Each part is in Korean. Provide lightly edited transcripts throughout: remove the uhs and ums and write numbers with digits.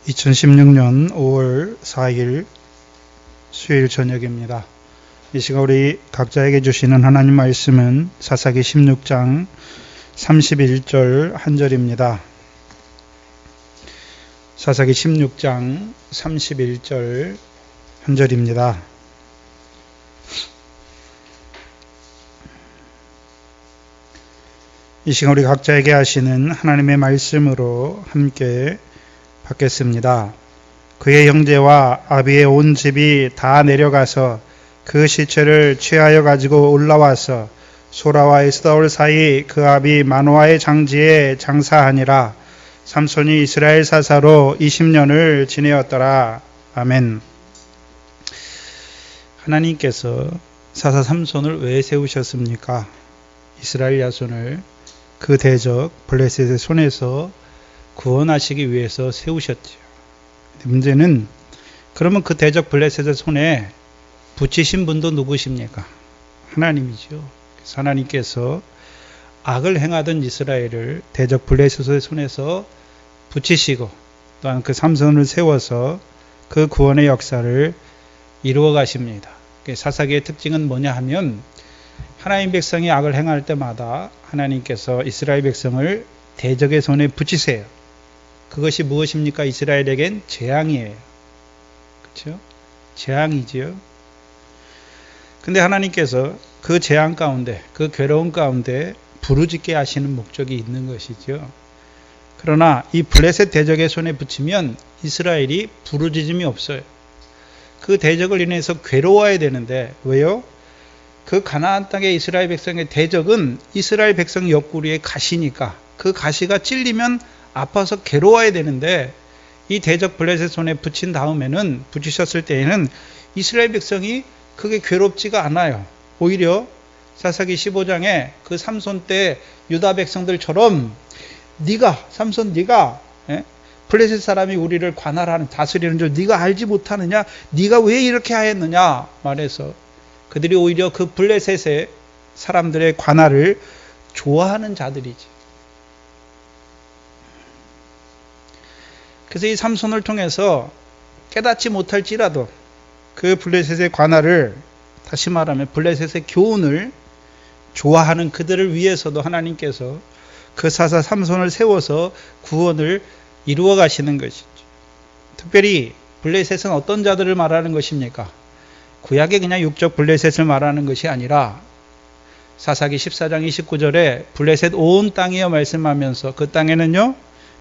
2016년 5월 4일 수요일 저녁입니다. 이 시간 우리 각자에게 주시는 하나님 말씀은 사사기 16장 31절 한절입니다. 사사기 16장 31절 한절입니다. 이 시간 우리 각자에게 하시는 하나님의 말씀으로 함께 받겠습니다. 그의 형제와 아비의 온 집이 다 내려가서 그 시체를 취하여 가지고 올라와서 소라와 에스다올 사이 그 아비 마노아의 장지에 장사하니라. 삼손이 이스라엘 사사로 20년을 지내었더라. 아멘. 하나님께서 사사 삼손을 왜 세우셨습니까? 이스라엘 야손을 그 대적 블레셋의 손에서 구원하시기 위해서 세우셨죠. 문제는 그러면 그 대적 블레셋의 손에 붙이신 분도 누구십니까? 하나님이죠. 그래서 하나님께서 악을 행하던 이스라엘을 대적 블레셋의 손에서 붙이시고 또한 그 삼손을 세워서 그 구원의 역사를 이루어 가십니다. 사사기의 특징은 뭐냐 하면 하나님 백성이 악을 행할 때마다 하나님께서 이스라엘 백성을 대적의 손에 붙이세요. 그것이 무엇입니까? 이스라엘에겐 재앙이에요. 그렇죠? 재앙이지요. 근데 하나님께서 그 재앙 가운데, 그 괴로움 가운데 부르짖게 하시는 목적이 있는 것이죠. 그러나 이 블레셋 대적의 손에 붙이면 이스라엘이 부르짖음이 없어요. 그 대적을 인해서 괴로워야 되는데 왜요? 그 가나안 땅의 이스라엘 백성의 대적은 이스라엘 백성 옆구리에 가시니까 그 가시가 찔리면 아파서 괴로워야 되는데 이 대적 블레셋 손에 붙이셨을 때에는 이스라엘 백성이 그게 괴롭지가 않아요. 오히려 사사기 15장에 그 삼손 때 유다 백성들처럼 삼손 네가 블레셋 사람이 우리를 관할하는 다스리는 줄 네가 알지 못하느냐? 네가 왜 이렇게 하였느냐? 말해서 그들이 오히려 그 블레셋의 사람들의 관할을 좋아하는 자들이지. 그래서 이 삼손을 통해서 깨닫지 못할지라도 그 블레셋의 관할을, 다시 말하면 블레셋의 교훈을 좋아하는 그들을 위해서도 하나님께서 그 사사 삼손을 세워서 구원을 이루어 가시는 것이죠. 특별히 블레셋은 어떤 자들을 말하는 것입니까? 구약의 그냥 육적 블레셋을 말하는 것이 아니라 사사기 14장 29절에 블레셋 온 땅이여 말씀하면서 그 땅에는요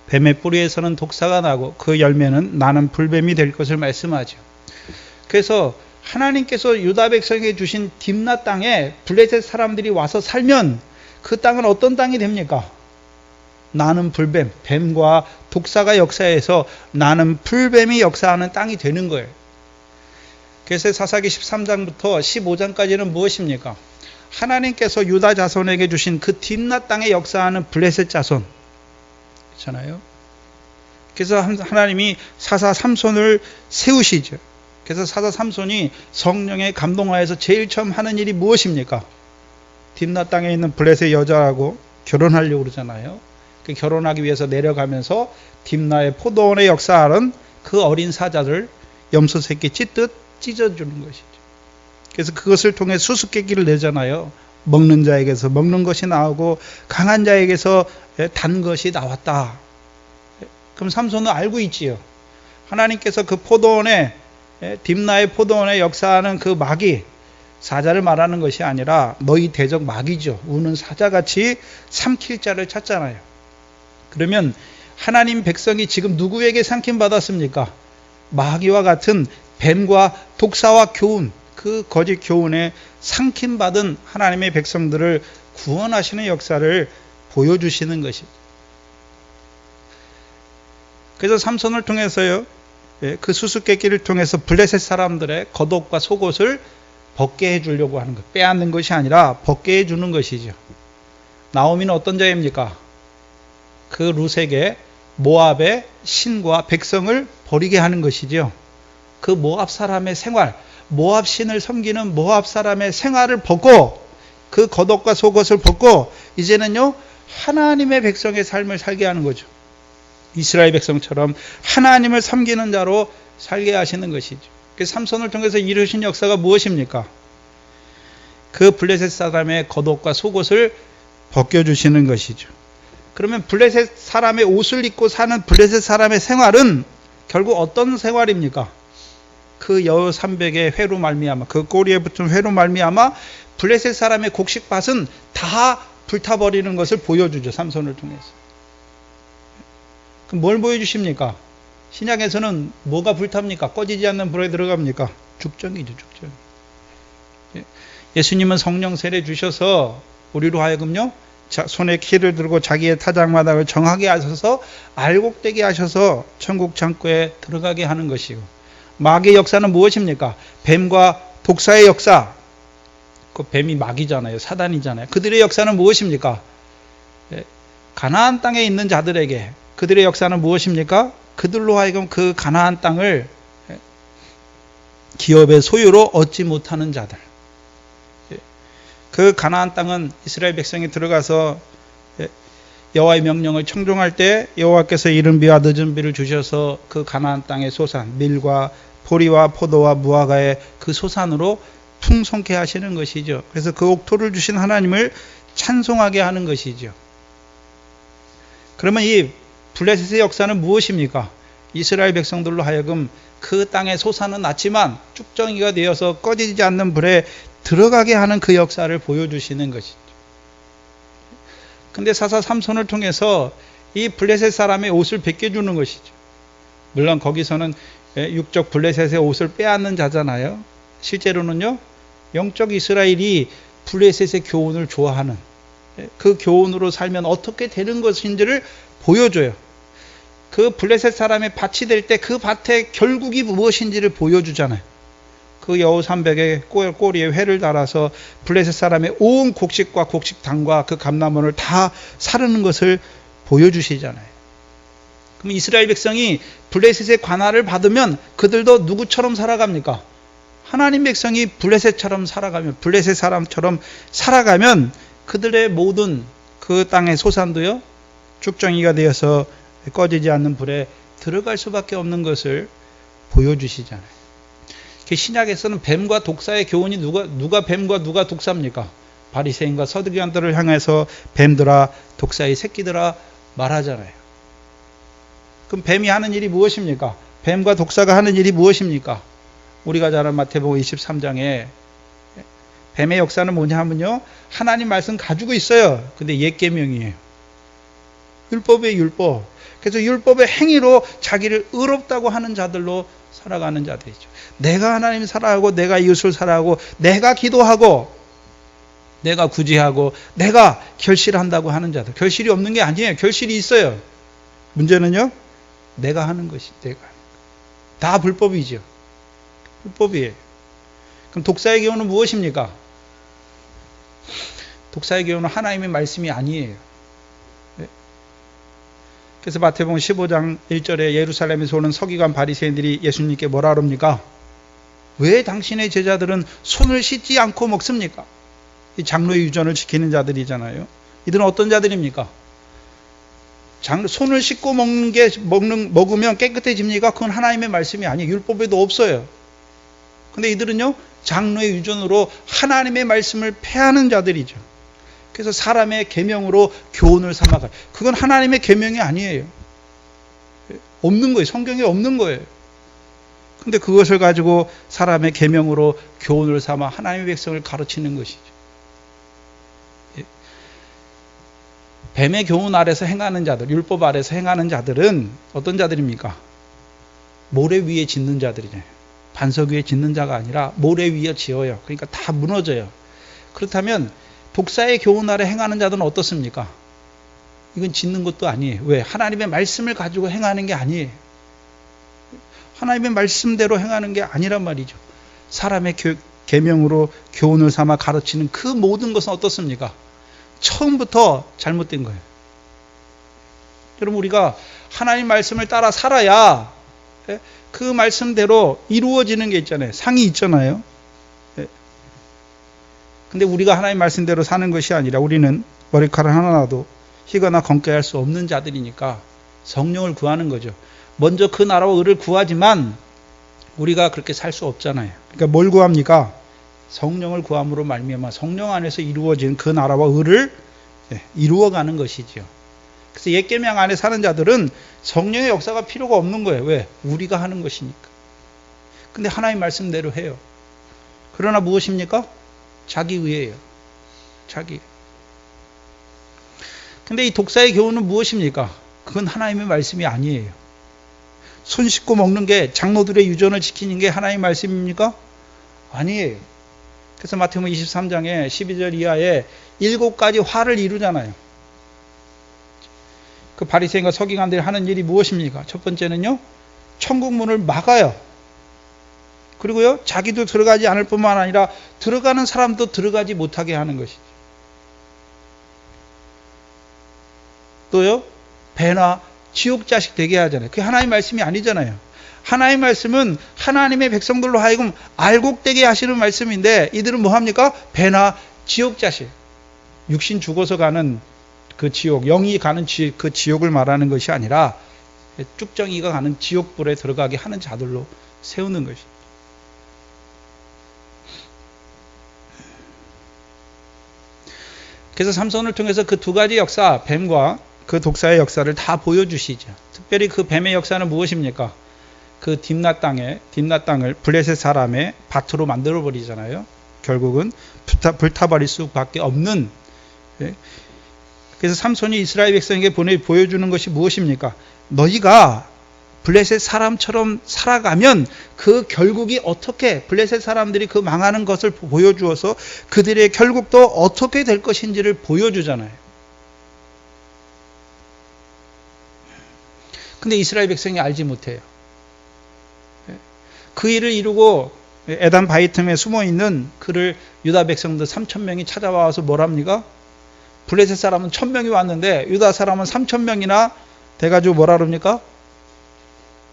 뱀의 뿌리에서는 독사가 나고 그 열매는 나는 불뱀이 될 것을 말씀하죠. 그래서 하나님께서 유다 백성에게 주신 딥나 땅에 블레셋 사람들이 와서 살면 그 땅은 어떤 땅이 됩니까? 나는 불뱀, 뱀과 독사가 역사해서 나는 불뱀이 역사하는 땅이 되는 거예요. 그래서 사사기 13장부터 15장까지는 무엇입니까? 하나님께서 유다 자손에게 주신 그 딥나 땅에 역사하는 블레셋 자손, 그렇잖아요. 그래서 하나님이 사사 삼손을 세우시죠. 그래서 사사 삼손이 성령에 감동하여서 제일 처음 하는 일이 무엇입니까? 딥나 땅에 있는 블레셋 여자하고 결혼하려고 그러잖아요. 그 결혼하기 위해서 내려가면서 딥나의 포도원에 역사하는 그 어린 사자를 염소 새끼 찢듯 찢어주는 것이죠. 그래서 그것을 통해 수수께끼를 내잖아요. 먹는 자에게서 먹는 것이 나오고 강한 자에게서 단 것이 나왔다. 그럼 삼손은 알고 있지요. 하나님께서 그 포도원에, 딥나의 포도원에 역사하는 그 마귀, 사자를 말하는 것이 아니라 너희 대적 마귀죠. 우는 사자같이 삼킬 자를 찾잖아요. 그러면 하나님 백성이 지금 누구에게 삼킴받았습니까? 마귀와 같은 뱀과 독사와 교훈, 그 거짓 교훈에 삼킴받은 하나님의 백성들을 구원하시는 역사를 보여주시는 것입니다. 그래서 삼손을 통해서요, 그 수수께끼를 통해서 블레셋 사람들의 겉옷과 속옷을 벗게 해주려고 하는 것, 빼앗는 것이 아니라 벗게 해주는 것이죠. 나오미는 어떤 자입니까? 그 루색의 모압의 신과 백성을 버리게 하는 것이죠. 그 모압 사람의 생활, 모압 신을 섬기는 모압 사람의 생활을 벗고 그 겉옷과 속옷을 벗고 이제는요 하나님의 백성의 삶을 살게 하는 거죠. 이스라엘 백성처럼 하나님을 섬기는 자로 살게 하시는 것이죠. 그래서 삼손을 통해서 이루신 역사가 무엇입니까? 그 블레셋 사람의 겉옷과 속옷을 벗겨주시는 것이죠. 그러면 블레셋 사람의 옷을 입고 사는 블레셋 사람의 생활은 결국 어떤 생활입니까? 그 여우 300의 회로 말미암아, 그 꼬리에 붙은 회로 말미암아 블레셋 사람의 곡식밭은 다 불타버리는 것을 보여주죠. 삼손을 통해서. 그럼 뭘 보여주십니까? 신약에서는 뭐가 불탑니까? 꺼지지 않는 불에 들어갑니까? 죽정이죠, 죽정. 예수님은 성령 세례 주셔서 우리로 하여금요, 손에 키를 들고 자기의 타작마당을 정하게 하셔서 알곡되게 하셔서 천국 창고에 들어가게 하는 것이고, 마귀의 역사는 무엇입니까? 뱀과 독사의 역사. 그 뱀이 마귀잖아요. 사단이잖아요. 그들의 역사는 무엇입니까? 가나안 땅에 있는 자들에게 그들의 역사는 무엇입니까? 그들로 하여금 그 가나안 땅을 기업의 소유로 얻지 못하는 자들. 그 가나안 땅은 이스라엘 백성이 들어가서 여호와의 명령을 청종할 때 여호와께서 이른 비와 늦은 비를 주셔서 그 가나안 땅의 소산, 밀과 보리와 포도와 무화과의 그 소산으로 풍성케 하시는 것이죠. 그래서 그 옥토를 주신 하나님을 찬송하게 하는 것이죠. 그러면 이 블레셋의 역사는 무엇입니까? 이스라엘 백성들로 하여금 그 땅의 소산은 났지만 쭉정이가 되어서 꺼지지 않는 불에 들어가게 하는 그 역사를 보여주시는 것이죠. 근데 사사 삼손을 통해서 이 블레셋 사람의 옷을 벗겨주는 것이죠. 물론 거기서는 육적 블레셋의 옷을 빼앗는 자잖아요. 실제로는요, 영적 이스라엘이 블레셋의 교훈을 좋아하는, 그 교훈으로 살면 어떻게 되는 것인지를 보여줘요. 그 블레셋 사람의 밭이 될 때 그 밭의 결국이 무엇인지를 보여주잖아요. 그 여우 300의 꼬리에 회를 달아서 블레셋 사람의 온 곡식과 곡식당과 그 감나무를 다 사르는 것을 보여주시잖아요. 그럼 이스라엘 백성이 블레셋의 관할을 받으면 그들도 누구처럼 살아갑니까? 하나님 백성이 블레셋처럼 살아가면, 블레셋 사람처럼 살아가면 그들의 모든 그 땅의 소산도요, 쭉정이가 되어서 꺼지지 않는 불에 들어갈 수밖에 없는 것을 보여주시잖아요. 신약에서는 뱀과 독사의 교훈이 누가 뱀과 누가 독사입니까? 바리새인과 서두기관들을 향해서 뱀들아 독사의 새끼들아 말하잖아요. 그럼 뱀이 하는 일이 무엇입니까? 뱀과 독사가 하는 일이 무엇입니까? 우리가 잘 아는 마태복음 23장에 뱀의 역사는 뭐냐 하면요, 하나님 말씀 가지고 있어요. 근데 옛 계명이에요. 율법이에요, 율법. 그래서 율법의 행위로 자기를 의롭다고 하는 자들로 살아가는 자들이죠. 내가 하나님 사랑하고 내가 이웃을 사랑하고 내가 기도하고 내가 구제하고 내가 결실한다고 하는 자들. 결실이 없는 게 아니에요. 결실이 있어요. 문제는요, 내가 하는 것이, 내가 다 불법이죠. 불법이에요. 그럼 독사의 교훈은 무엇입니까? 독사의 교훈은 하나님의 말씀이 아니에요. 그래서 마태복음 15장 1절에 예루살렘에서 오는 서기관 바리새인들이 예수님께 뭐라 그럽니까? 왜 당신의 제자들은 손을 씻지 않고 먹습니까? 이 장로의 유전을 지키는 자들이잖아요. 이들은 어떤 자들입니까? 손을 씻고 먹으면 깨끗해집니까? 그건 하나님의 말씀이 아니에요. 율법에도 없어요. 근데 이들은요, 장로의 유전으로 하나님의 말씀을 폐하는 자들이죠. 그래서 사람의 계명으로 교훈을 삼아가요. 그건 하나님의 계명이 아니에요. 없는 거예요. 성경에 없는 거예요. 근데 그것을 가지고 사람의 계명으로 교훈을 삼아 하나님의 백성을 가르치는 것이죠. 뱀의 교훈 아래서 행하는 자들, 율법 아래서 행하는 자들은 어떤 자들입니까? 모래 위에 짓는 자들이잖아요. 반석 위에 짓는 자가 아니라 모래 위에 지어요. 그러니까 다 무너져요. 그렇다면 독사의 교훈 아래 행하는 자들은 어떻습니까? 이건 짓는 것도 아니에요. 왜? 하나님의 말씀을 가지고 행하는 게 아니에요. 하나님의 말씀대로 행하는 게 아니란 말이죠. 사람의 계명으로 교훈을 삼아 가르치는 그 모든 것은 어떻습니까? 처음부터 잘못된 거예요. 여러분, 우리가 하나님 말씀을 따라 살아야 그 말씀대로 이루어지는 게 있잖아요. 상이 있잖아요. 근데 우리가 하나님 말씀대로 사는 것이 아니라 우리는 머리카락 하나라도 희거나 검게 할 수 없는 자들이니까 성령을 구하는 거죠. 먼저 그 나라와 의를 구하지만 우리가 그렇게 살 수 없잖아요. 그러니까 뭘 구합니까? 성령을 구함으로 말미암아 성령 안에서 이루어진 그 나라와 의를 이루어가는 것이죠. 그래서 옛 계명 안에 사는 자들은 성령의 역사가 필요가 없는 거예요. 왜? 우리가 하는 것이니까. 근데 하나님 말씀대로 해요. 그러나 무엇입니까? 자기 의예요. 자기. 근데 이 독사의 교훈은 무엇입니까? 그건 하나님의 말씀이 아니에요. 손 씻고 먹는 게 장로들의 유전을 지키는 게 하나님의 말씀입니까? 아니에요. 그래서 마태복음 23장에 12절 이하에 7가지 화를 이루잖아요. 그 바리새인과 서기관들이 하는 일이 무엇입니까? 첫 번째는요, 천국 문을 막아요. 그리고요, 자기도 들어가지 않을 뿐만 아니라 들어가는 사람도 들어가지 못하게 하는 것이죠. 또요, 배나 지옥 자식 되게 하잖아요. 그게 하나님의 말씀이 아니잖아요. 하나님의 말씀은 하나님의 백성들로 하여금 알곡되게 하시는 말씀인데, 이들은 뭐 합니까? 배나 지옥 자식. 육신 죽어서 가는 그 지옥, 영이 가는 그 지옥을 말하는 것이 아니라 쭉정이가 가는 지옥불에 들어가게 하는 자들로 세우는 것입니다. 그래서 삼손을 통해서 그 두 가지 역사, 뱀과 그 독사의 역사를 다 보여주시죠. 특별히 그 뱀의 역사는 무엇입니까? 그 딥낫 땅을 블레셋 사람의 밭으로 만들어 버리잖아요. 결국은 불타버릴 수밖에 없는. 그래서 삼손이 이스라엘 백성에게 보여주는 것이 무엇입니까? 너희가 블레셋 사람처럼 살아가면 그 결국이 어떻게, 블레셋 사람들이 그 망하는 것을 보여주어서 그들의 결국도 어떻게 될 것인지를 보여주잖아요. 근데 이스라엘 백성이 알지 못해요. 그 일을 이루고 에단 바위 틈에 숨어있는 그를 유다 백성들 3,000명이 찾아와서 뭐랍니까? 블레셋 사람은 1,000명이 왔는데 유다 사람은 3,000명이나 돼가지고 뭐라 그럽니까?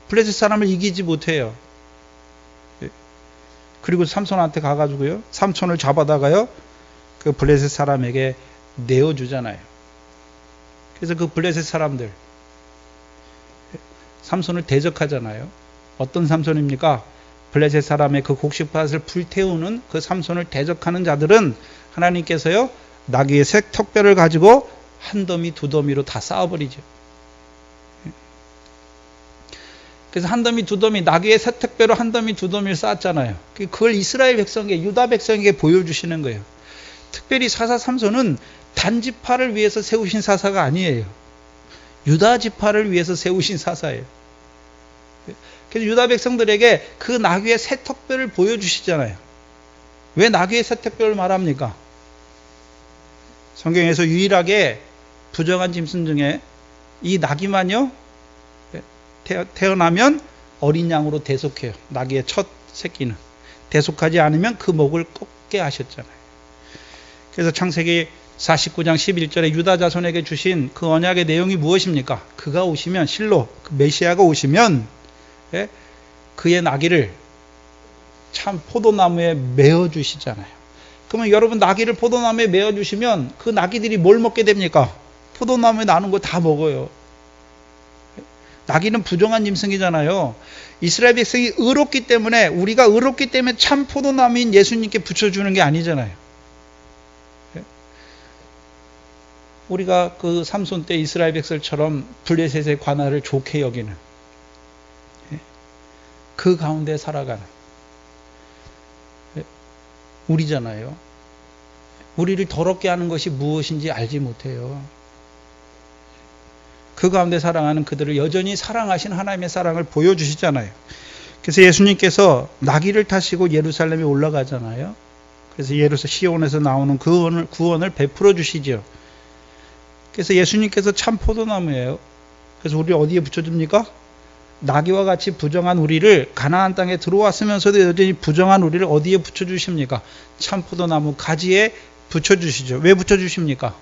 블레셋 사람을 이기지 못해요. 그리고 삼손한테 가가지고요, 삼손을 잡아다가요, 그 블레셋 사람에게 내어주잖아요. 그래서 그 블레셋 사람들 삼손을 대적하잖아요. 어떤 삼손입니까? 블레셋 사람의 그 곡식밭을 불태우는 그 삼손을 대적하는 자들은 하나님께서요, 나귀의 색 턱뼈를 가지고 한 더미 두 더미로 다 쌓아버리죠. 그래서 한 더미 두 더미, 나귀의 색 턱뼈로 한 더미 두 더미를 쌓았잖아요. 그걸 이스라엘 백성에게, 유다 백성에게 보여주시는 거예요. 특별히 사사 삼손은 단지파를 위해서 세우신 사사가 아니에요. 유다 지파를 위해서 세우신 사사예요. 그래서 유다 백성들에게 그 나귀의 새 턱뼈를 보여주시잖아요. 왜 나귀의 새 턱뼈를 말합니까? 성경에서 유일하게 부정한 짐승 중에 이 나귀만요, 태어나면 어린 양으로 대속해요. 나귀의 첫 새끼는. 대속하지 않으면 그 목을 꺾게 하셨잖아요. 그래서 창세기 49장 11절에 유다 자손에게 주신 그 언약의 내용이 무엇입니까? 그가 오시면, 실로 그 메시아가 오시면 그의 나귀를 참 포도나무에 메어 주시잖아요. 그러면 여러분, 나귀를 포도나무에 메어 주시면 그 나귀들이 뭘 먹게 됩니까? 포도나무에 나는 거 다 먹어요. 나귀는 부정한 짐승이잖아요. 이스라엘 백성이 의롭기 때문에, 우리가 의롭기 때문에 참 포도나무인 예수님께 붙여주는 게 아니잖아요. 우리가 그 삼손 때 이스라엘 백성처럼 블레셋의 관할을 좋게 여기는, 그 가운데 살아가는 우리잖아요. 우리를 더럽게 하는 것이 무엇인지 알지 못해요. 그 가운데 살아가는 그들을 여전히 사랑하신 하나님의 사랑을 보여주시잖아요. 그래서 예수님께서 나귀를 타시고 예루살렘에 올라가잖아요. 그래서 시온에서 나오는 구원을 베풀어 주시죠. 그래서 예수님께서 참 포도나무예요. 그래서 우리를 어디에 붙여줍니까? 나귀와 같이 부정한 우리를, 가나안 땅에 들어왔으면서도 여전히 부정한 우리를 어디에 붙여주십니까? 참 포도나무 가지에 붙여주시죠. 왜 붙여주십니까?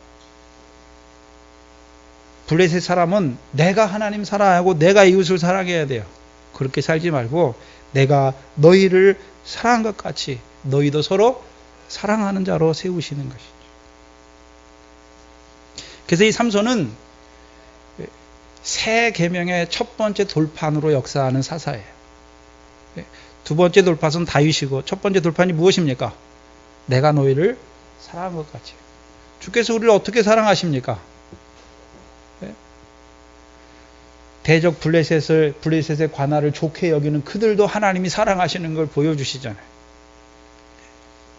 블레셋 사람은 내가 하나님 사랑하고 내가 이웃을 사랑해야 돼요. 그렇게 살지 말고 내가 너희를 사랑한 것 같이 너희도 서로 사랑하는 자로 세우시는 것이죠. 그래서 이 삼손은 새 계명의 첫 번째 돌판으로 역사하는 사사예요. 두 번째 돌판은 다윗이고 첫 번째 돌판이 무엇입니까? 내가 너희를 사랑한 것 같이. 주께서 우리를 어떻게 사랑하십니까? 대적 블레셋의 관할을 좋게 여기는 그들도 하나님이 사랑하시는 걸 보여주시잖아요.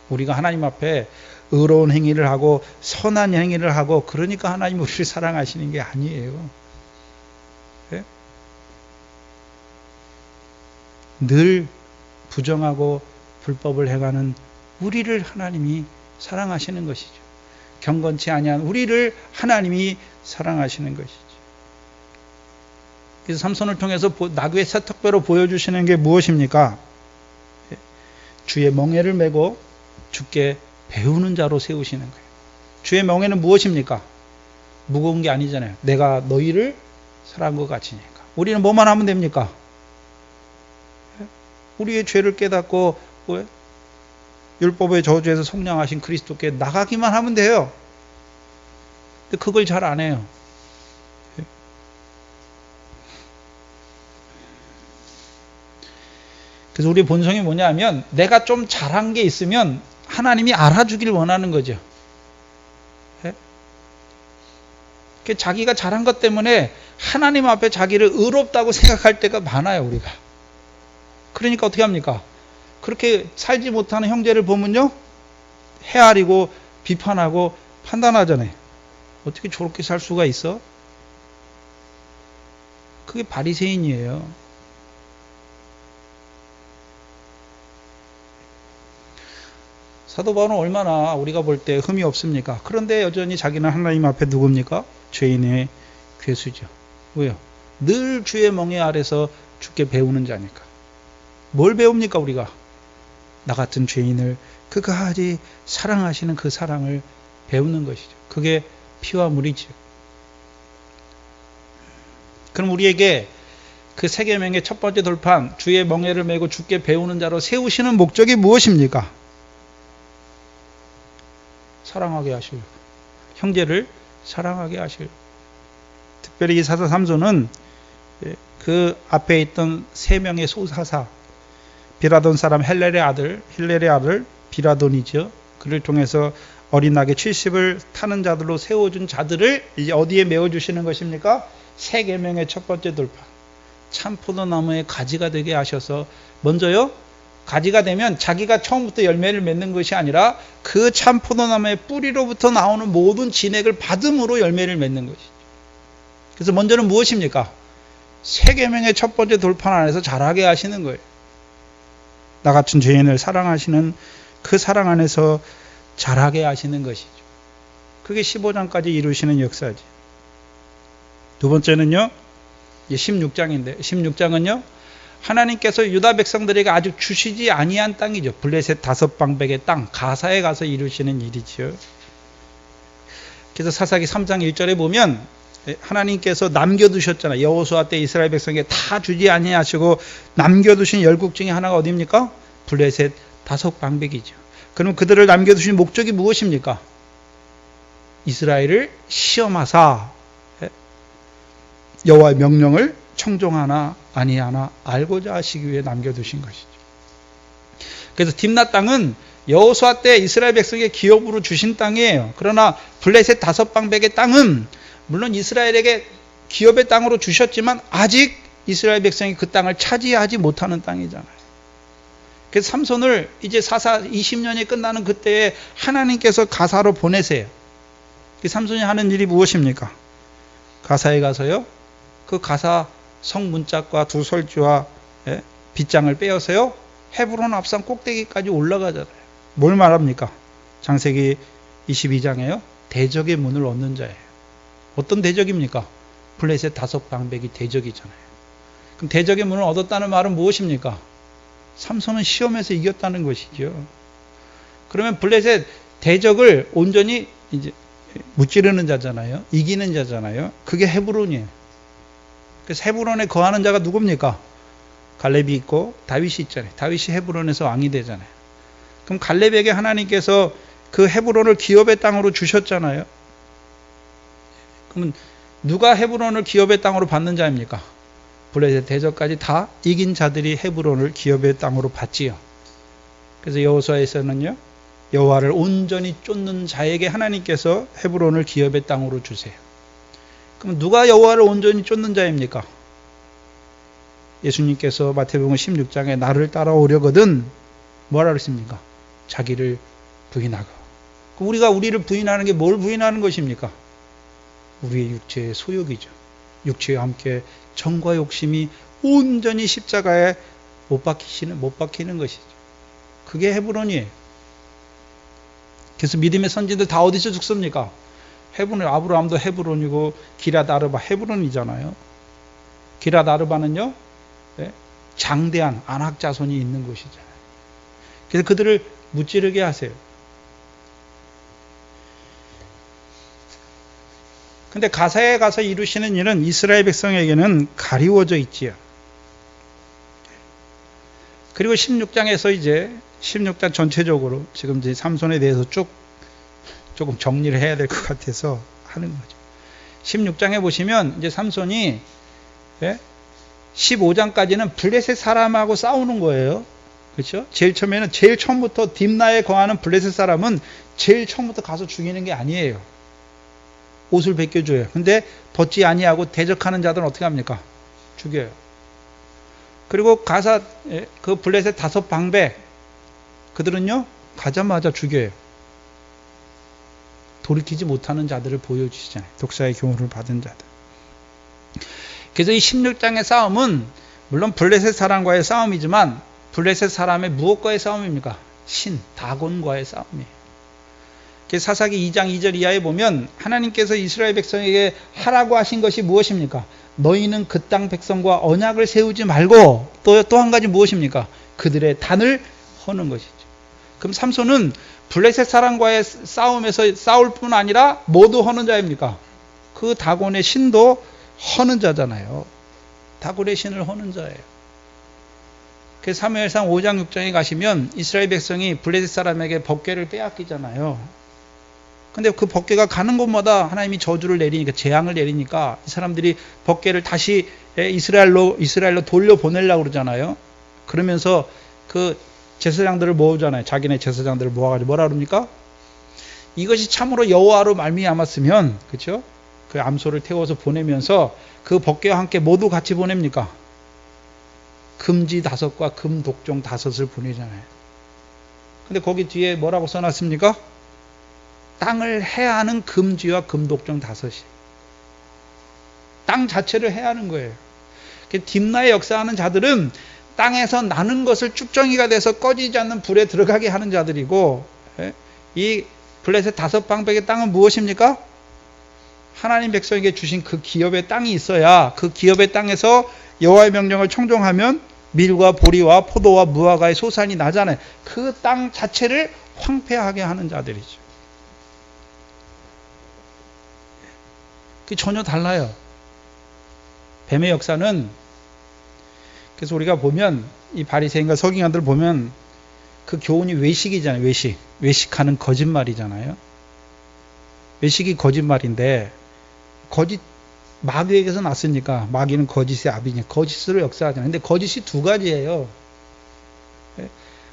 우리가 하나님 앞에 의로운 행위를 하고 선한 행위를 하고 그러니까 하나님 우리를 사랑하시는 게 아니에요. 네? 늘 부정하고 불법을 행하는 우리를 하나님이 사랑하시는 것이죠. 경건치 아니한 우리를 하나님이 사랑하시는 것이죠. 그래서 삼손을 통해서 나귀의 세턱배로 보여주시는 게 무엇입니까? 주의 멍에를 메고 주께 배우는 자로 세우시는 거예요. 주의 멍에는 무엇입니까? 무거운 게 아니잖아요. 내가 너희를 사랑한 것 같으니까. 우리는 뭐만 하면 됩니까? 우리의 죄를 깨닫고 율법의 저주에서 속량하신 그리스도께 나가기만 하면 돼요. 근데 그걸 잘 안 해요. 그래서 우리 본성이 뭐냐면 내가 좀 잘한 게 있으면 하나님이 알아주길 원하는 거죠. 자기가 잘한 것 때문에 하나님 앞에 자기를 의롭다고 생각할 때가 많아요, 우리가. 그러니까 어떻게 합니까? 그렇게 살지 못하는 형제를 보면요, 헤아리고 비판하고 판단하잖아요. 어떻게 저렇게 살 수가 있어? 그게 바리새인이에요. 사도 바울은 얼마나 우리가 볼 때 흠이 없습니까? 그런데 여전히 자기는 하나님 앞에 누굽니까? 죄인의 괴수죠. 왜요? 늘 주의 멍에 아래서 주께 배우는 자니까. 뭘 배웁니까 우리가? 나 같은 죄인을 그까지 사랑하시는 그 사랑을 배우는 것이죠. 그게 피와 물이죠. 그럼 우리에게 그 새 계명의 첫 번째 돌판, 주의 멍에를 메고 주께 배우는 자로 세우시는 목적이 무엇입니까? 사랑하게 하시려고. 형제를 사랑하게 하시려고. 특별히 이 사사 삼손은 그 앞에 있던 세 명의 소사사, 비라돈 사람 헬렐의 아들 비라돈이죠. 그를 통해서 어린 낙의 70을 타는 자들로 세워준 자들을 이제 어디에 메워주시는 것입니까? 새 계명의 첫 번째 돌판. 참 포도나무의 가지가 되게 하셔서 먼저요, 가지가 되면 자기가 처음부터 열매를 맺는 것이 아니라 그 참 포도나무의 뿌리로부터 나오는 모든 진액을 받음으로 열매를 맺는 것이죠. 그래서 먼저는 무엇입니까? 새 계명의 첫 번째 돌판 안에서 자라게 하시는 거예요. 나 같은 죄인을 사랑하시는 그 사랑 안에서 자라게 하시는 것이죠. 그게 15장까지 이루시는 역사지. 두 번째는요, 16장인데 16장은요, 하나님께서 유다 백성들에게 아주 주시지 아니한 땅이죠. 블레셋 5방백의 땅, 가사에 가서 이루시는 일이죠. 그래서 사사기 3장 1절에 보면 하나님께서 남겨두셨잖아요. 여호수아 때 이스라엘 백성에게 다 주지 아니하시고 남겨두신 열국 중에 하나가 어디입니까? 블레셋 5방백이죠. 그럼 그들을 남겨두신 목적이 무엇입니까? 이스라엘을 시험하사 여호와의 명령을 청종하나 아니하나 알고자 하시기 위해 남겨두신 것이죠. 그래서 딥나 땅은 여호수아 때 이스라엘 백성에게 기업으로 주신 땅이에요. 그러나 블레셋 5방백의 땅은 물론 이스라엘에게 기업의 땅으로 주셨지만 아직 이스라엘 백성이 그 땅을 차지하지 못하는 땅이잖아요. 그래서 삼손을 이제 사사 20년이 끝나는 그때에 하나님께서 가사로 보내세요. 삼손이 하는 일이 무엇입니까? 가사에 가서요, 그 가사 성문짝과 두 설주와 빗장을 빼어서요, 헤브론 앞산 꼭대기까지 올라가잖아요. 뭘 말합니까? 창세기 22장에요. 대적의 문을 얻는 자예요. 어떤 대적입니까? 블레셋 5방백이 대적이잖아요. 그럼 대적의 문을 얻었다는 말은 무엇입니까? 삼손은 시험에서 이겼다는 것이죠. 그러면 블레셋 대적을 온전히 이제 무찌르는 자잖아요. 이기는 자잖아요. 그게 헤브론이에요. 그래서 헤브론에 거하는 자가 누굽니까? 갈렙이 있고 다윗이 있잖아요. 다윗이 헤브론에서 왕이 되잖아요. 그럼 갈렙에게 하나님께서 그 헤브론을 기업의 땅으로 주셨잖아요. 그러면 누가 헤브론을 기업의 땅으로 받는 자입니까? 블레셋 대적까지 다 이긴 자들이 헤브론을 기업의 땅으로 받지요. 그래서 여호수아에서는요, 여호와를 온전히 쫓는 자에게 하나님께서 헤브론을 기업의 땅으로 주세요. 그럼 누가 여호와를 온전히 쫓는 자입니까? 예수님께서 마태복음 16장에 나를 따라오려거든 뭐라 그랬습니까? 자기를 부인하고. 우리가 우리를 부인하는 게 뭘 부인하는 것입니까? 우리의 육체의 소욕이죠. 육체와 함께 정과 욕심이 온전히 십자가에 못 박히는 것이죠. 그게 헤브론이에요. 그래서 믿음의 선지들 다 어디서 죽습니까? 헤브론, 아브라함도 헤브론이고 기랏 아르바 헤브론이잖아요. 기랏 아르바는요, 장대한 안악 자손이 있는 곳이잖아요. 그래서 그들을 무찌르게 하세요. 근데 가사에 가서 이루시는 일은 이스라엘 백성에게는 가리워져 있지요. 그리고 16장에서 이제 16장 전체적으로 지금 이제 삼손에 대해서 조금 정리를 해야 될 것 같아서 하는 거죠. 16장에 보시면 이제 삼손이 15장까지는 블레셋 사람하고 싸우는 거예요. 그렇죠? 제일 처음부터 딥나에 거하는 블레셋 사람은 제일 처음부터 가서 죽이는 게 아니에요. 옷을 벗겨줘요. 근데 벗지 아니하고 대적하는 자들은 어떻게 합니까? 죽여요. 그리고 가사 그 블레셋 5방백 그들은요 가자마자 죽여요. 돌이키지 못하는 자들을 보여주시잖아요. 독사의 교훈을 받은 자들. 그래서 이 16장의 싸움은 물론 블레셋 사람과의 싸움이지만 블레셋 사람의 무엇과의 싸움입니까? 다곤과의 싸움이에요. 사사기 2장 2절 이하에 보면 하나님께서 이스라엘 백성에게 하라고 하신 것이 무엇입니까? 너희는 그 땅 백성과 언약을 세우지 말고 또 한 가지 무엇입니까? 그들의 단을 허는 것이죠. 그럼 삼손은 블레셋 사람과의 싸움에서 싸울 뿐 아니라 모두 허는 자입니까? 그 다곤의 신도 허는 자잖아요. 다곤의 신을 허는 자예요. 그래서 사무엘상 5장 6장에 가시면 이스라엘 백성이 블레셋 사람에게 법궤를 빼앗기잖아요. 근데 그 법궤가 가는 곳마다 하나님이 저주를 내리니까, 재앙을 내리니까 이 사람들이 법궤를 다시 이스라엘로 돌려보내려고 그러잖아요. 그러면서 그 제사장들을 모으잖아요. 자기네 제사장들을 모아가지고 뭐라 그럽니까? 이것이 참으로 여호와로 말미암았으면, 그렇죠? 그 암소를 태워서 보내면서 그 법궤와 함께 모두 같이 보냅니까? 금지 5과 금독종 5을 보내잖아요. 근데 거기 뒤에 뭐라고 써놨습니까? 땅을 해하는 금지와 금독종 5이. 땅 자체를 해하는 거예요. 딥나에 역사하는 자들은 땅에서 나는 것을 쭉정이가 돼서 꺼지지 않는 불에 들어가게 하는 자들이고, 이 블레셋 5방백의 땅은 무엇입니까? 하나님 백성에게 주신 그 기업의 땅이 있어야 그 기업의 땅에서 여호와의 명령을 청종하면 밀과 보리와 포도와 무화과의 소산이 나잖아요. 그 땅 자체를 황폐하게 하는 자들이죠. 그게 전혀 달라요. 뱀의 역사는, 그래서 우리가 보면 이 바리새인과 서기관들 보면 그 교훈이 외식이잖아요. 외식하는 거짓말이잖아요. 외식이 거짓말인데, 마귀에게서 났으니까 마귀는 거짓의 아비니 거짓으로 역사하잖아요. 근데 거짓이 2가지예요.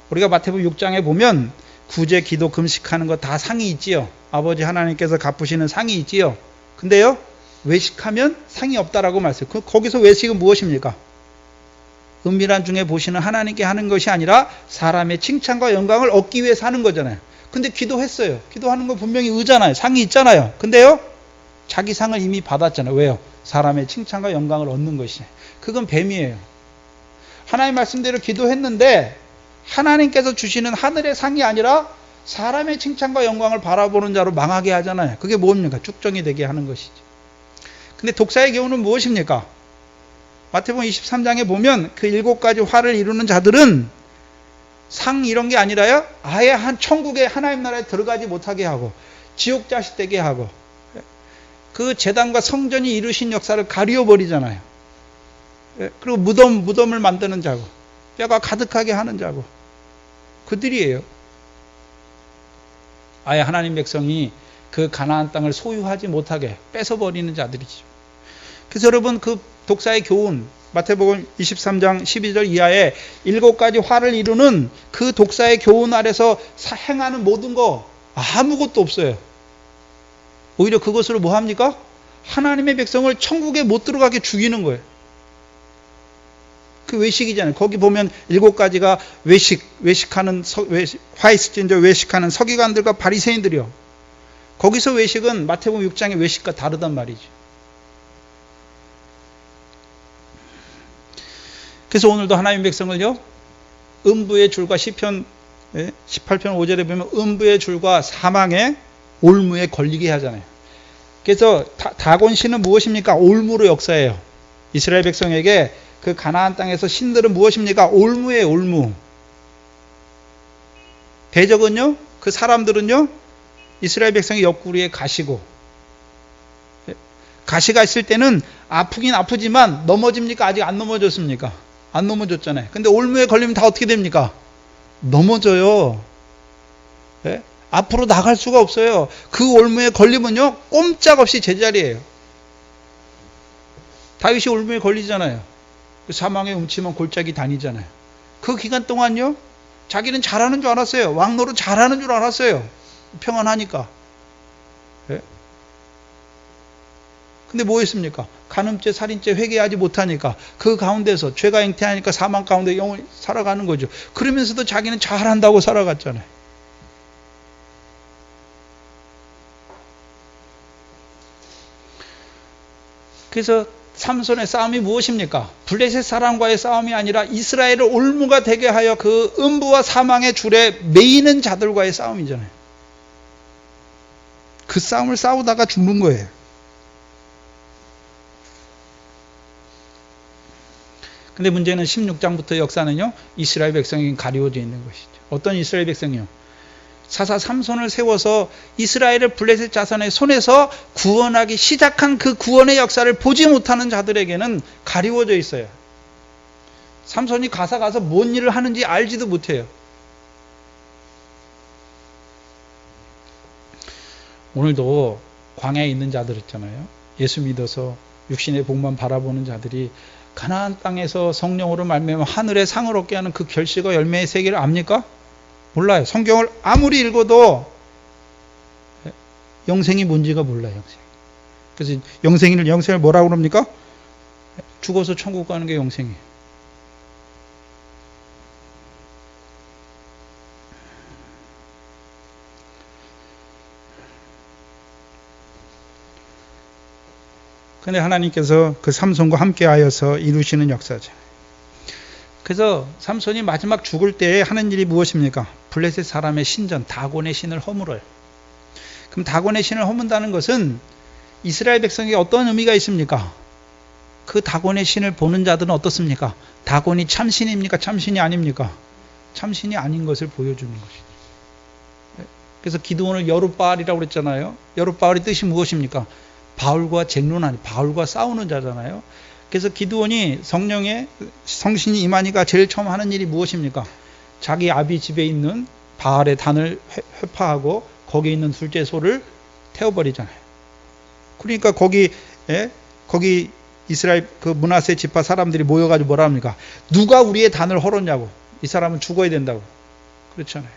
우리가 마태복음 6장에 보면 구제, 기도, 금식하는 거 다 상이 있지요. 아버지 하나님께서 갚으시는 상이 있지요. 근데요, 외식하면 상이 없다라고 말씀해요. 거기서 외식은 무엇입니까? 은밀한 중에 보시는 하나님께 하는 것이 아니라 사람의 칭찬과 영광을 얻기 위해서 하는 거잖아요. 근데 기도했어요. 기도하는 건 분명히 의잖아요. 상이 있잖아요. 근데요, 자기 상을 이미 받았잖아요. 왜요? 사람의 칭찬과 영광을 얻는 것이에요. 그건 뱀이에요. 하나님 말씀대로 기도했는데 하나님께서 주시는 하늘의 상이 아니라 사람의 칭찬과 영광을 바라보는 자로 망하게 하잖아요. 그게 뭡니까? 쭉정이 되게 하는 것이죠. 근데 독사의 교훈은 무엇입니까? 마태복음 23장에 보면 그 7가지 화를 이루는 자들은 상 이런 게 아니라요, 아예 천국의 하나님 나라에 들어가지 못하게 하고 지옥 자식 되게 하고 그 제단과 성전이 이루신 역사를 가리워 버리잖아요. 그리고 무덤을 만드는 자고 뼈가 가득하게 하는 자고 그들이에요. 아예 하나님 백성이 그 가나안 땅을 소유하지 못하게 뺏어버리는 자들이죠. 그래서 여러분 그 독사의 교훈, 마태복음 23장 12절 이하에 7가지 화를 이루는 그 독사의 교훈 아래서 행하는 모든 거 아무것도 없어요. 오히려 그것으로 뭐 합니까? 하나님의 백성을 천국에 못 들어가게 죽이는 거예요. 그 외식이잖아요. 거기 보면 7가지가 외식하는 화이스진저 외식하는 서기관들과 바리새인들이요. 거기서 외식은 마태복음 6장의 외식과 다르단 말이죠. 그래서 오늘도 하나님의 백성을요, 음부의 줄과 시편 18편 5절에 보면 음부의 줄과 사망의 올무에 걸리게 하잖아요. 그래서 다곤 신은 무엇입니까? 올무로 역사해요. 이스라엘 백성에게 그 가나안 땅에서 신들은 무엇입니까? 올무예요, 올무. 대적은요, 그 사람들은요, 이스라엘 백성의 옆구리에 가시고, 가시가 있을 때는 아프긴 아프지만 넘어집니까? 아직 안 넘어졌습니까? 안 넘어졌잖아요. 근데 올무에 걸리면 다 어떻게 됩니까? 넘어져요. 네? 앞으로 나갈 수가 없어요. 그 올무에 걸리면요, 꼼짝없이 제자리예요. 다윗이 올무에 걸리잖아요. 그 사망의 음침한 골짜기 다니잖아요. 그 기간 동안요, 자기는 잘하는 줄 알았어요. 왕노릇 잘하는 줄 알았어요. 평안하니까. 네? 근데 뭐 했습니까? 간음죄, 살인죄 회개하지 못하니까 그 가운데서 죄가 잉태하니까 사망 가운데 영원히 살아가는 거죠. 그러면서도 자기는 잘한다고 살아갔잖아요. 그래서 삼손의 싸움이 무엇입니까? 블레셋 사람과의 싸움이 아니라 이스라엘을 올무가 되게 하여 그 음부와 사망의 줄에 매이는 자들과의 싸움이잖아요. 그 싸움을 싸우다가 죽는 거예요. 근데 문제는 16장부터 역사는요, 이스라엘 백성이 가리워져 있는 것이죠. 어떤 이스라엘 백성이요? 사사 삼손을 세워서 이스라엘을 블레셋 자손의 손에서 구원하기 시작한 그 구원의 역사를 보지 못하는 자들에게는 가리워져 있어요. 삼손이 가서 뭔 일을 하는지 알지도 못해요. 오늘도 광야에 있는 자들 있잖아요. 예수 믿어서 육신의 복만 바라보는 자들이 가나안 땅에서 성령으로 말미암아 하늘의 상을 얻게 하는 그 결실과 열매의 세계를 압니까? 몰라요. 성경을 아무리 읽어도 영생이 뭔지가 몰라요. 영생. 그래서 영생을 뭐라고 그럽니까? 죽어서 천국 가는 게 영생이에요. 근데 하나님께서 그 삼손과 함께 하여서 이루시는 역사죠. 그래서 삼손이 마지막 죽을 때 하는 일이 무엇입니까? 블레셋 사람의 신전, 다곤의 신을 허물어요. 그럼 다곤의 신을 허문다는 것은 이스라엘 백성에게 어떤 의미가 있습니까? 그 다곤의 신을 보는 자들은 어떻습니까? 다곤이 참신입니까? 참신이 아닙니까? 참신이 아닌 것을 보여주는 것이죠. 그래서 기드온을 여룻바알이라고 그랬잖아요. 여룻바알의 뜻이 무엇입니까? 바울과 쟁론하는, 바울과 싸우는 자잖아요. 그래서 기드온이 성령의 성신이 임하니까 제일 처음 하는 일이 무엇입니까? 자기 아비 집에 있는 바알의 단을 회파하고 거기에 있는 둘째 소를 태워버리잖아요. 그러니까 거기 이스라엘 그 므낫세 지파 사람들이 모여가지고 뭐라 합니까? 누가 우리의 단을 헐었냐고. 이 사람은 죽어야 된다고. 그렇잖아요.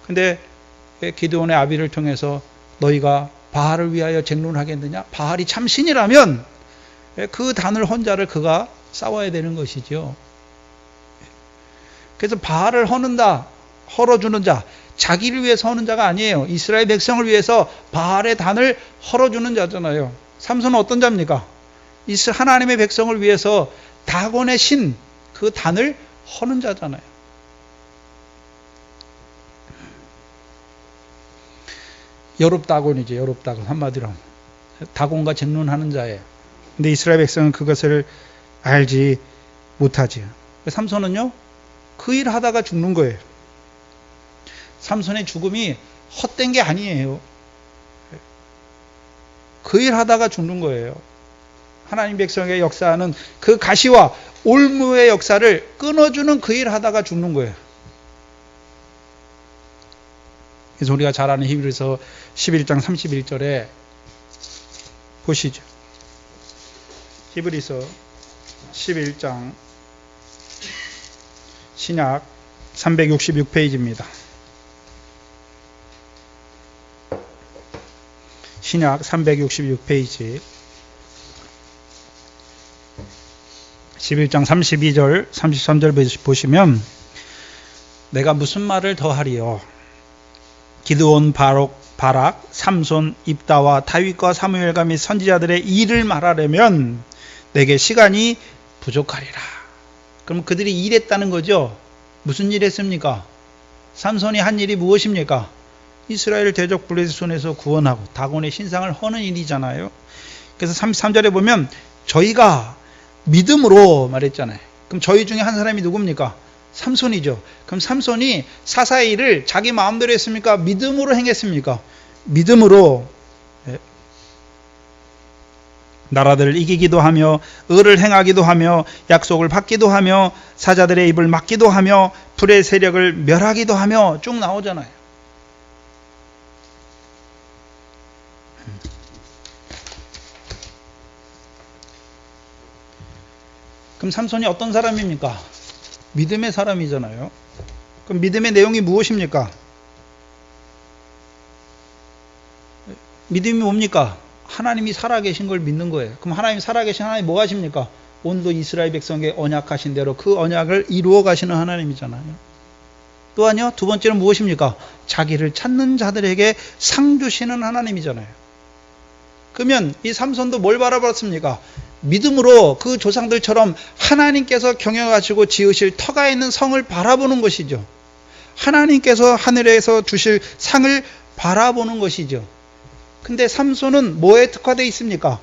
근데 기드온의 아비를 통해서 너희가 바알을 위하여 쟁론하겠느냐? 바알이 참신이라면 그 단을 헌 자를 그가 싸워야 되는 것이죠. 그래서 바알을 헐어주는 자, 자기를 위해서 하는 자가 아니에요. 이스라엘 백성을 위해서 바알의 단을 헐어주는 자잖아요. 삼손은 어떤 자입니까? 하나님의 백성을 위해서 다곤의 신, 그 단을 허는 자잖아요. 여룹다곤이죠. 여룹다곤 한마디로 다곤과 쟁론하는 자예요. 근데 이스라엘 백성은 그것을 알지 못하지요. 삼손은요, 그 일 하다가 죽는 거예요. 삼손의 죽음이 헛된 게 아니에요. 그 일 하다가 죽는 거예요. 하나님 백성의 역사는 그 가시와 올무의 역사를 끊어주는 그 일 하다가 죽는 거예요. 그래서 우리가 잘 아는 히브리서 11장 31절에 보시죠. 히브리서 11장 신약 366페이지입니다. 신약 366페이지 11장 32절 33절 보시면 내가 무슨 말을 더하리요. 기드온, 바락, 삼손, 입다와 다윗과 사무엘과 및 선지자들의 일을 말하려면 내게 시간이 부족하리라. 그럼 그들이 일했다는 거죠. 무슨 일 했습니까? 삼손이 한 일이 무엇입니까? 이스라엘 대적 블레셋 손에서 구원하고 다곤의 신상을 허는 일이잖아요. 그래서 33절에 보면 저희가 믿음으로 말했잖아요. 그럼 저희 중에 한 사람이 누굽니까? 삼손이죠. 그럼 삼손이 사사의 일을 자기 마음대로 했습니까? 믿음으로 행했습니까? 믿음으로 나라들을 이기기도 하며 의를 행하기도 하며 약속을 받기도 하며 사자들의 입을 막기도 하며 불의 세력을 멸하기도 하며 쭉 나오잖아요. 그럼 삼손이 어떤 사람입니까? 믿음의 사람이잖아요. 그럼 믿음의 내용이 무엇입니까? 믿음이 뭡니까? 하나님이 살아계신 걸 믿는 거예요. 그럼 하나님 살아계신 하나님 뭐 하십니까? 온도 이스라엘 백성에게 언약하신 대로 그 언약을 이루어 가시는 하나님이잖아요. 또한요, 두 번째는 무엇입니까? 자기를 찾는 자들에게 상 주시는 하나님이잖아요. 그러면 이 삼손도 뭘 바라봤습니까? 믿음으로 그 조상들처럼 하나님께서 경영하시고 지으실 터가 있는 성을 바라보는 것이죠. 하나님께서 하늘에서 주실 상을 바라보는 것이죠. 근데 삼손은 뭐에 특화되어 있습니까?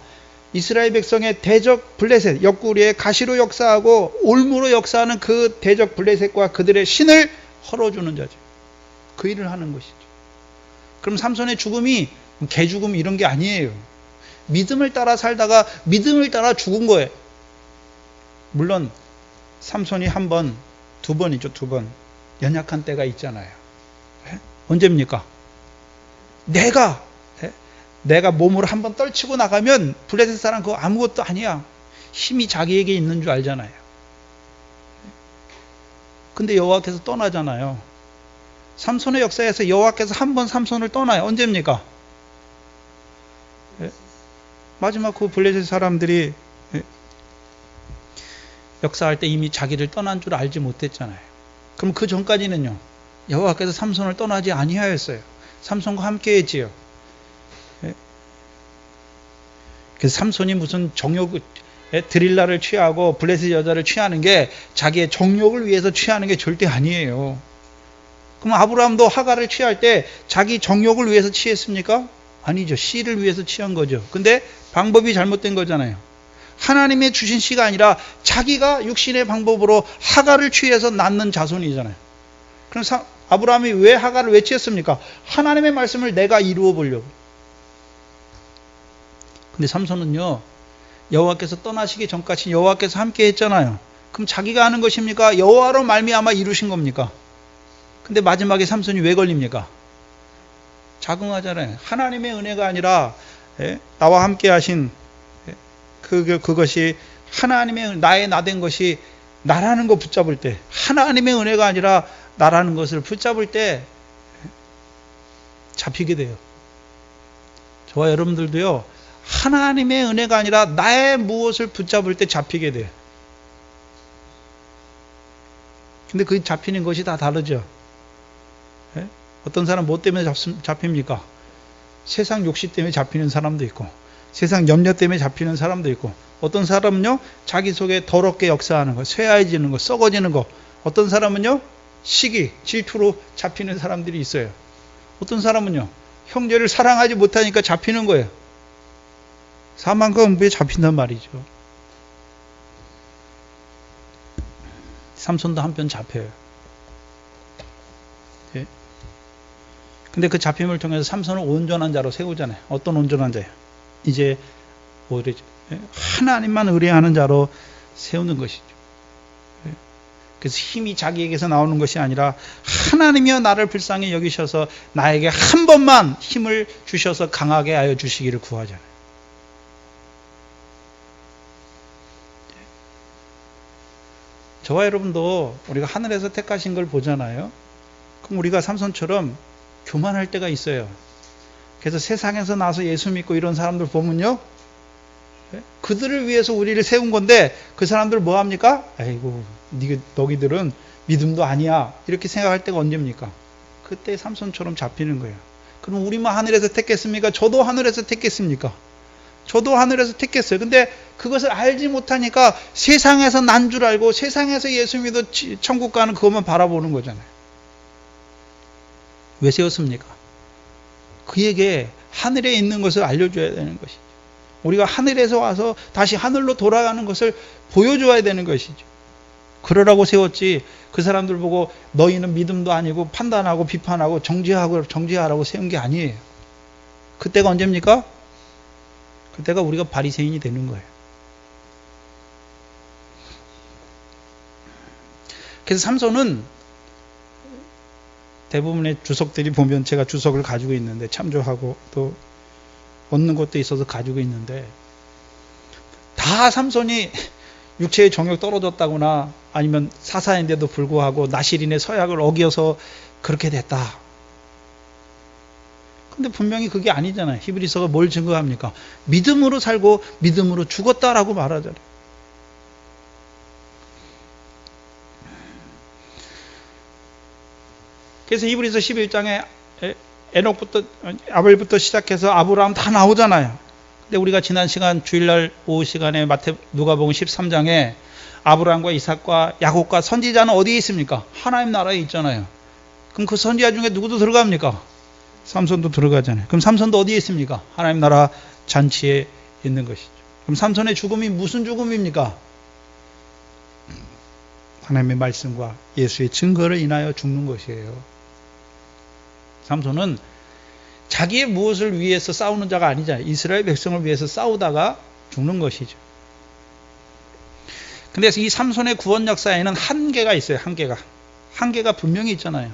이스라엘 백성의 대적 블레셋, 옆구리에 가시로 역사하고 올무로 역사하는 그 대적 블레셋과 그들의 신을 헐어주는 자죠. 그 일을 하는 것이죠. 그럼 삼손의 죽음이 개죽음 이런 게 아니에요. 믿음을 따라 살다가 믿음을 따라 죽은 거예요. 물론 삼손이 한 번, 두 번이죠. 두 번 연약한 때가 있잖아요. 언제입니까? 내가 몸으로 한 번 떨치고 나가면 블레셋 사람 그거 아무것도 아니야. 힘이 자기에게 있는 줄 알잖아요. 근데 여호와께서 떠나잖아요. 삼손의 역사에서 여호와께서 한 번 삼손을 떠나요. 언제입니까? 마지막 그 블레셋 사람들이 역사할 때 이미 자기를 떠난 줄 알지 못했잖아요. 그럼 그 전까지는요, 여호와께서 삼손을 떠나지 아니하였어요. 삼손과 함께 했지요. 그래서 삼손이 무슨 정욕, 드릴라를 취하고 블레셋 여자를 취하는 게 자기의 정욕을 위해서 취하는 게 절대 아니에요. 그럼 아브라함도 하갈을 취할 때 자기 정욕을 위해서 취했습니까? 아니죠. 씨를 위해서 취한 거죠. 근데 방법이 잘못된 거잖아요. 하나님의 주신 씨가 아니라 자기가 육신의 방법으로 하갈을 취해서 낳는 자손이잖아요. 그럼 아브라함이 왜 하갈을 왜 취했습니까? 하나님의 말씀을 내가 이루어 보려고. 근데 삼손은요, 여호와께서 떠나시기 전까지 여호와께서 함께 했잖아요. 그럼 자기가 하는 것입니까? 여호와로 말미암아 이루신 겁니까? 근데 마지막에 삼손이 왜 걸립니까? 자궁하잖아요. 하나님의 은혜가 아니라 나와 함께 하신 그것이 하나님의 나의 나된 것이 나라는 거 붙잡을 때, 하나님의 은혜가 아니라 나라는 것을 붙잡을 때 잡히게 돼요. 저와 여러분들도요, 하나님의 은혜가 아니라 나의 무엇을 붙잡을 때 잡히게 돼요. 근데 그 잡히는 것이 다 다르죠. 어떤 사람 뭐 때문에 잡힙니까? 세상 욕심 때문에 잡히는 사람도 있고, 세상 염려 때문에 잡히는 사람도 있고, 어떤 사람은요, 자기 속에 더럽게 역사하는 거, 쇠하해지는 거, 썩어지는 거, 어떤 사람은요, 시기, 질투로 잡히는 사람들이 있어요. 어떤 사람은요, 형제를 사랑하지 못하니까 잡히는 거예요. 사망과 음부에 잡힌단 말이죠. 삼손도 한편 잡혀요. 예? 근데 그 잡힘을 통해서 삼손을 온전한 자로 세우잖아요. 어떤 온전한 자예요? 이제 오히려 하나님만 의뢰하는 자로 세우는 것이죠. 예? 그래서 힘이 자기에게서 나오는 것이 아니라 하나님이여 나를 불쌍히 여기셔서 나에게 한 번만 힘을 주셔서 강하게 하여 주시기를 구하잖아요. 저와 여러분도 우리가 하늘에서 택하신 걸 보잖아요. 그럼 우리가 삼손처럼 교만할 때가 있어요. 그래서 세상에서 나서 예수 믿고 이런 사람들 보면요, 그들을 위해서 우리를 세운 건데 그 사람들 뭐 합니까? 아이고, 너희들은 믿음도 아니야, 이렇게 생각할 때가 언제입니까? 그때 삼손처럼 잡히는 거예요. 그럼 우리만 하늘에서 택했습니까? 저도 하늘에서 택했습니까? 저도 하늘에서 택했어요. 근데 그것을 알지 못하니까 세상에서 난 줄 알고 세상에서 예수 믿어 천국 가는 그것만 바라보는 거잖아요. 왜 세웠습니까? 그에게 하늘에 있는 것을 알려줘야 되는 것이죠. 우리가 하늘에서 와서 다시 하늘로 돌아가는 것을 보여줘야 되는 것이죠. 그러라고 세웠지, 그 사람들 보고 너희는 믿음도 아니고 판단하고 비판하고 정죄하라고 세운 게 아니에요. 그때가 언제입니까? 그때가 우리가 바리새인이 되는 거예요. 그래서 삼손은 대부분의 주석들이 보면, 제가 주석을 가지고 있는데 참조하고 또 얻는 것도 있어서 가지고 있는데, 다 삼손이 육체의 정욕 떨어졌다거나 아니면 사사인데도 불구하고 나실인의 서약을 어겨서 그렇게 됐다. 근데 분명히 그게 아니잖아요. 히브리서가 뭘 증거합니까? 믿음으로 살고 믿음으로 죽었다라고 말하잖아요. 그래서 히브리서 11장에 에녹부터 아벨부터 시작해서 아브라함 다 나오잖아요. 근데 우리가 지난 시간 주일날 오후 시간에 누가복음 13장에 아브라함과 이삭과 야곱과 선지자는 어디에 있습니까? 하나님 나라에 있잖아요. 그럼 그 선지자 중에 누구도 들어갑니까? 삼손도 들어가잖아요. 그럼 삼손도 어디에 있습니까? 하나님 나라 잔치에 있는 것이죠. 그럼 삼손의 죽음이 무슨 죽음입니까? 하나님의 말씀과 예수의 증거를 인하여 죽는 것이에요. 삼손은 자기의 무엇을 위해서 싸우는 자가 아니잖아요. 이스라엘 백성을 위해서 싸우다가 죽는 것이죠. 근데 이 삼손의 구원 역사에는 한계가 있어요. 한계가 분명히 있잖아요.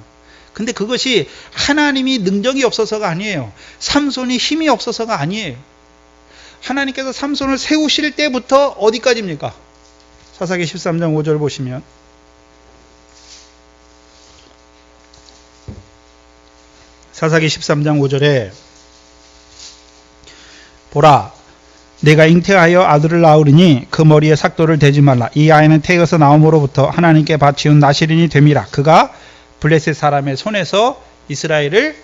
근데 그것이 하나님이 능력이 없어서가 아니에요. 삼손이 힘이 없어서가 아니에요. 하나님께서 삼손을 세우실 때부터 어디까지입니까? 사사기 13장 5절 보시면, 사사기 13장 5절에 보라, 내가 잉태하여 아들을 낳으리니 그 머리에 삭도를 대지 말라. 이 아이는 태에서 나옴으로부터 하나님께 바치운 나실인이 됨이라. 그가 블레셋 사람의 손에서 이스라엘을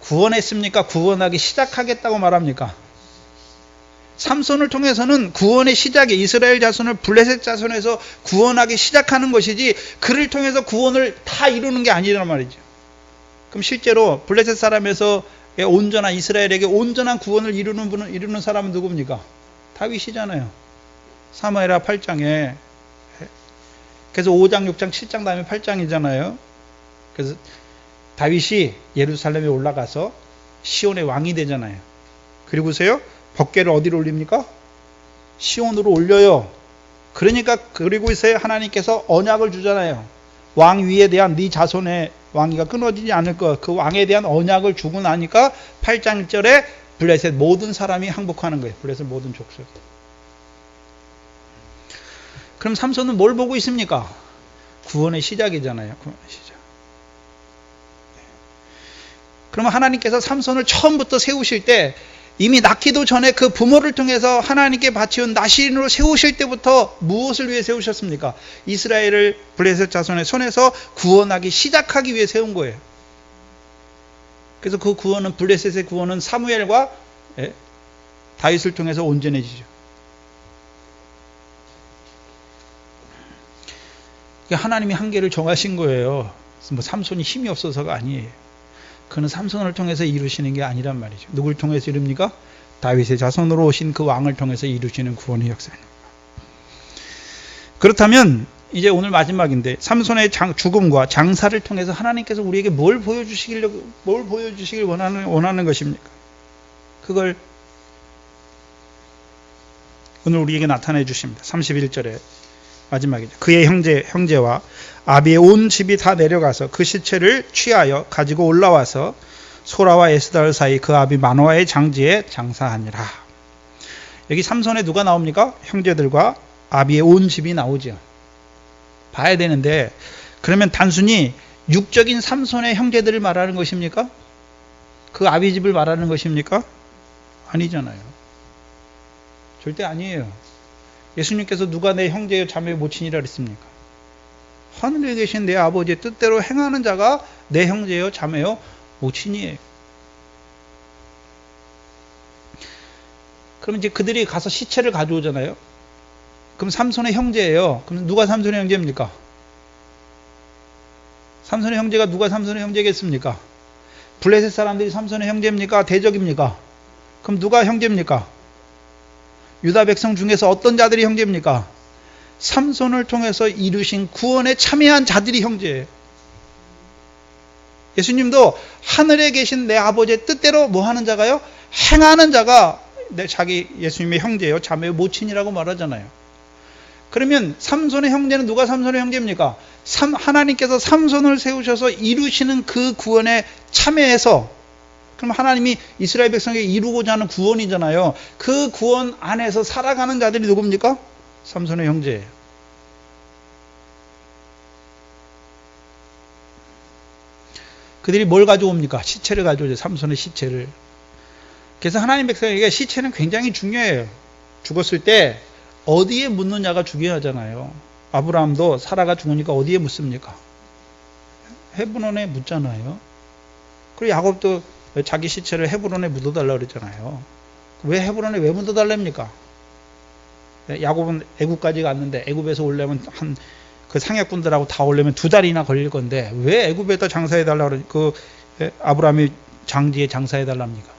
구원했습니까? 구원하기 시작하겠다고 말합니까? 삼손을 통해서는 구원의 시작이 이스라엘 자손을 블레셋 자손에서 구원하기 시작하는 것이지, 그를 통해서 구원을 다 이루는 게 아니란 말이죠. 그럼 실제로 블레셋 사람에서 온전한 이스라엘에게 온전한 구원을 이루는 사람은 누굽니까? 다윗이잖아요. 사무엘하 8장에. 그래서 5장, 6장, 7장 다음에 8장이잖아요. 그래서 다윗이 예루살렘에 올라가서 시온의 왕이 되잖아요. 그리고서요, 법궤를 어디로 올립니까? 시온으로 올려요. 그러니까 그리고서야 하나님께서 언약을 주잖아요. 왕 위에 대한 네 자손의 왕위가 끊어지지 않을 것, 그 왕에 대한 언약을 주고 나니까 8장 1절에 블레셋 모든 사람이 항복하는 거예요. 블레셋 모든 족속. 그럼 삼손은 뭘 보고 있습니까? 구원의 시작이잖아요. 구원의 시작. 그러면 하나님께서 삼손을 처음부터 세우실 때, 이미 낳기도 전에 그 부모를 통해서 하나님께 바치운 나실인으로 세우실 때부터 무엇을 위해 세우셨습니까? 이스라엘을 블레셋 자손의 손에서 구원하기 시작하기 위해 세운 거예요. 그래서 그 구원은, 블레셋의 구원은 사무엘과 다윗을 통해서 온전해지죠. 하나님이 한계를 정하신 거예요. 뭐 삼손이 힘이 없어서가 아니에요. 그는 삼손을 통해서 이루시는 게 아니란 말이죠. 누굴 통해서 이룹니까? 다윗의 자손으로 오신 그 왕을 통해서 이루시는 구원의 역사입니다. 그렇다면 이제 오늘 마지막인데, 삼손의 죽음과 장사를 통해서 하나님께서 우리에게 뭘 보여주시길 원하는 것입니까? 그걸 오늘 우리에게 나타내 주십니다. 31절에 마지막이죠. 그의 형제와 아비의 온 집이 다 내려가서 그 시체를 취하여 가지고 올라와서 소라와 에스달 사이 그 아비 마노아의 장지에 장사하니라. 여기 삼손에 누가 나옵니까? 형제들과 아비의 온 집이 나오죠. 봐야 되는데, 그러면 단순히 육적인 삼손의 형제들을 말하는 것입니까? 그 아비집을 말하는 것입니까? 아니잖아요. 절대 아니에요. 예수님께서 누가 내 형제요 자매요 모친이라 그랬습니까? 하늘에 계신 내 아버지의 뜻대로 행하는 자가 내 형제요 자매요 모친이에요. 그럼 이제 그들이 가서 시체를 가져오잖아요. 그럼 삼손의 형제예요. 그럼 누가 삼손의 형제입니까? 삼손의 형제가 누가 삼손의 형제겠습니까? 블레셋 사람들이 삼손의 형제입니까? 대적입니까? 그럼 누가 형제입니까? 유다 백성 중에서 어떤 자들이 형제입니까? 삼손을 통해서 이루신 구원에 참여한 자들이 형제예요. 예수님도 하늘에 계신 내 아버지의 뜻대로 뭐 하는 자가요? 행하는 자가 자기 예수님의 형제예요. 자매요 모친이라고 말하잖아요. 그러면 삼손의 형제는 누가 삼손의 형제입니까? 하나님께서 삼손을 세우셔서 이루시는 그 구원에 참여해서, 그럼 하나님이 이스라엘 백성에게 이루고자 하는 구원이잖아요. 그 구원 안에서 살아가는 자들이 누굽니까? 삼손의 형제예요. 그들이 뭘 가져옵니까? 시체를 가져오죠. 삼손의 시체를. 그래서 하나님 백성에게 시체는 굉장히 중요해요. 죽었을 때 어디에 묻느냐가 중요하잖아요. 아브라함도 사라가 죽으니까 어디에 묻습니까? 헤브론에 묻잖아요. 그리고 야곱도 자기 시체를 헤브론에 묻어달라고 그랬잖아요. 왜 헤브론에 왜 묻어달랍니까? 야곱은 애굽까지 갔는데 애굽에서 오려면 그 상약군들하고 다 오려면 2달이나 걸릴 건데 왜 애굽에다 장사해달라고 그 아브라함이 장지에 장사해달랍니까?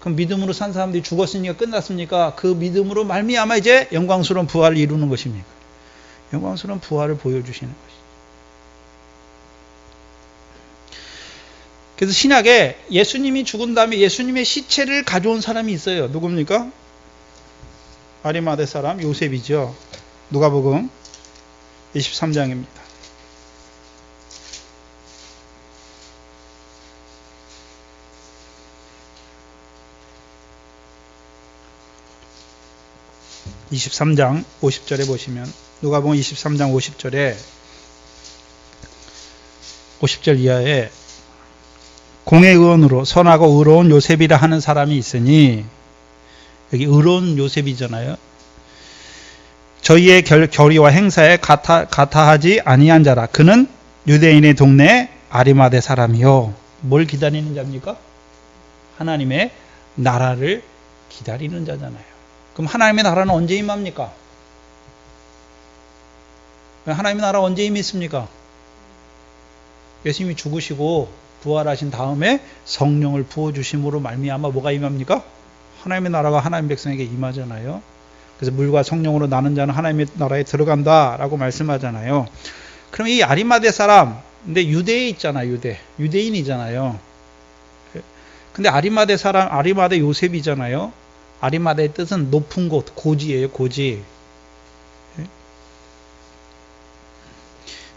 그럼 믿음으로 산 사람들이 죽었으니까 끝났습니까? 그 믿음으로 말미암아 이제 영광스러운 부활을 이루는 것입니까? 영광스러운 부활을 보여주시는 것이죠. 그래서 신약에 예수님이 죽은 다음에 예수님의 시체를 가져온 사람이 있어요. 누굽니까? 아리마대 사람 요셉이죠. 누가복음 23장입니다. (23장) 50절에 보시면, 누가복음 23장 50절 이하에 공의 의원으로 선하고 의로운 요셉이라 하는 사람이 있으니, 여기 의로운 요셉이잖아요. 저희의 결의와 행사에 가타하지 아니한 자라. 그는 유대인의 동네 아리마대 사람이요. 뭘 기다리는 자입니까? 하나님의 나라를 기다리는 자잖아요. 그럼 하나님의 나라는 언제 임합니까? 하나님의 나라 언제 임했습니까? 예수님이 죽으시고 부활하신 다음에 성령을 부어주심으로 말미암아 뭐가 임합니까? 하나님의 나라가 하나님 백성에게 임하잖아요. 그래서 물과 성령으로 나는 자는 하나님의 나라에 들어간다라고 말씀하잖아요. 그럼 이 아리마대 사람, 근데 유대에 있잖아요. 유대인이잖아요. 근데 아리마대 사람, 아리마대 요셉이잖아요. 아리마대의 뜻은 높은 곳, 고지예요. 고지.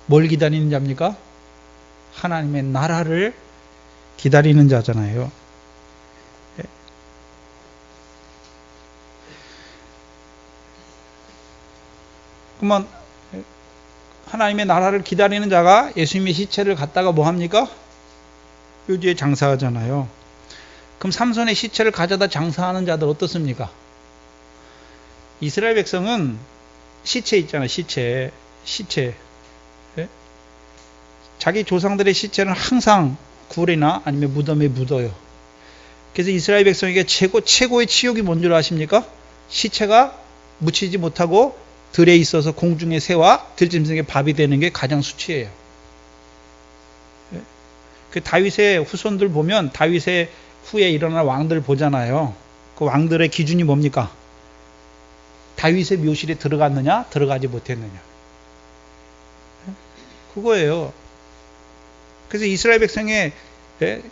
뭘 기다리는 자입니까? 하나님의 나라를 기다리는 자잖아요. 그러면 하나님의 나라를 기다리는 자가 예수님의 시체를 갖다가 뭐 합니까? 묘지에 장사하잖아요. 그럼 삼손의 시체를 가져다 장사하는 자들 어떻습니까? 이스라엘 백성은 시체 있잖아요. 시체. 예? 자기 조상들의 시체는 항상 굴이나 아니면 무덤에 묻어요. 그래서 이스라엘 백성에게 최고의 치욕이 뭔 줄 아십니까? 시체가 묻히지 못하고 들에 있어서 공중의 새와 들짐승의 밥이 되는 게 가장 수치예요. 예? 그 다윗의 후손들 보면 다윗의 후에 일어난 왕들 보잖아요. 그 왕들의 기준이 뭡니까? 다윗의 묘실에 들어갔느냐, 들어가지 못했느냐. 그거예요. 그래서 이스라엘 백성의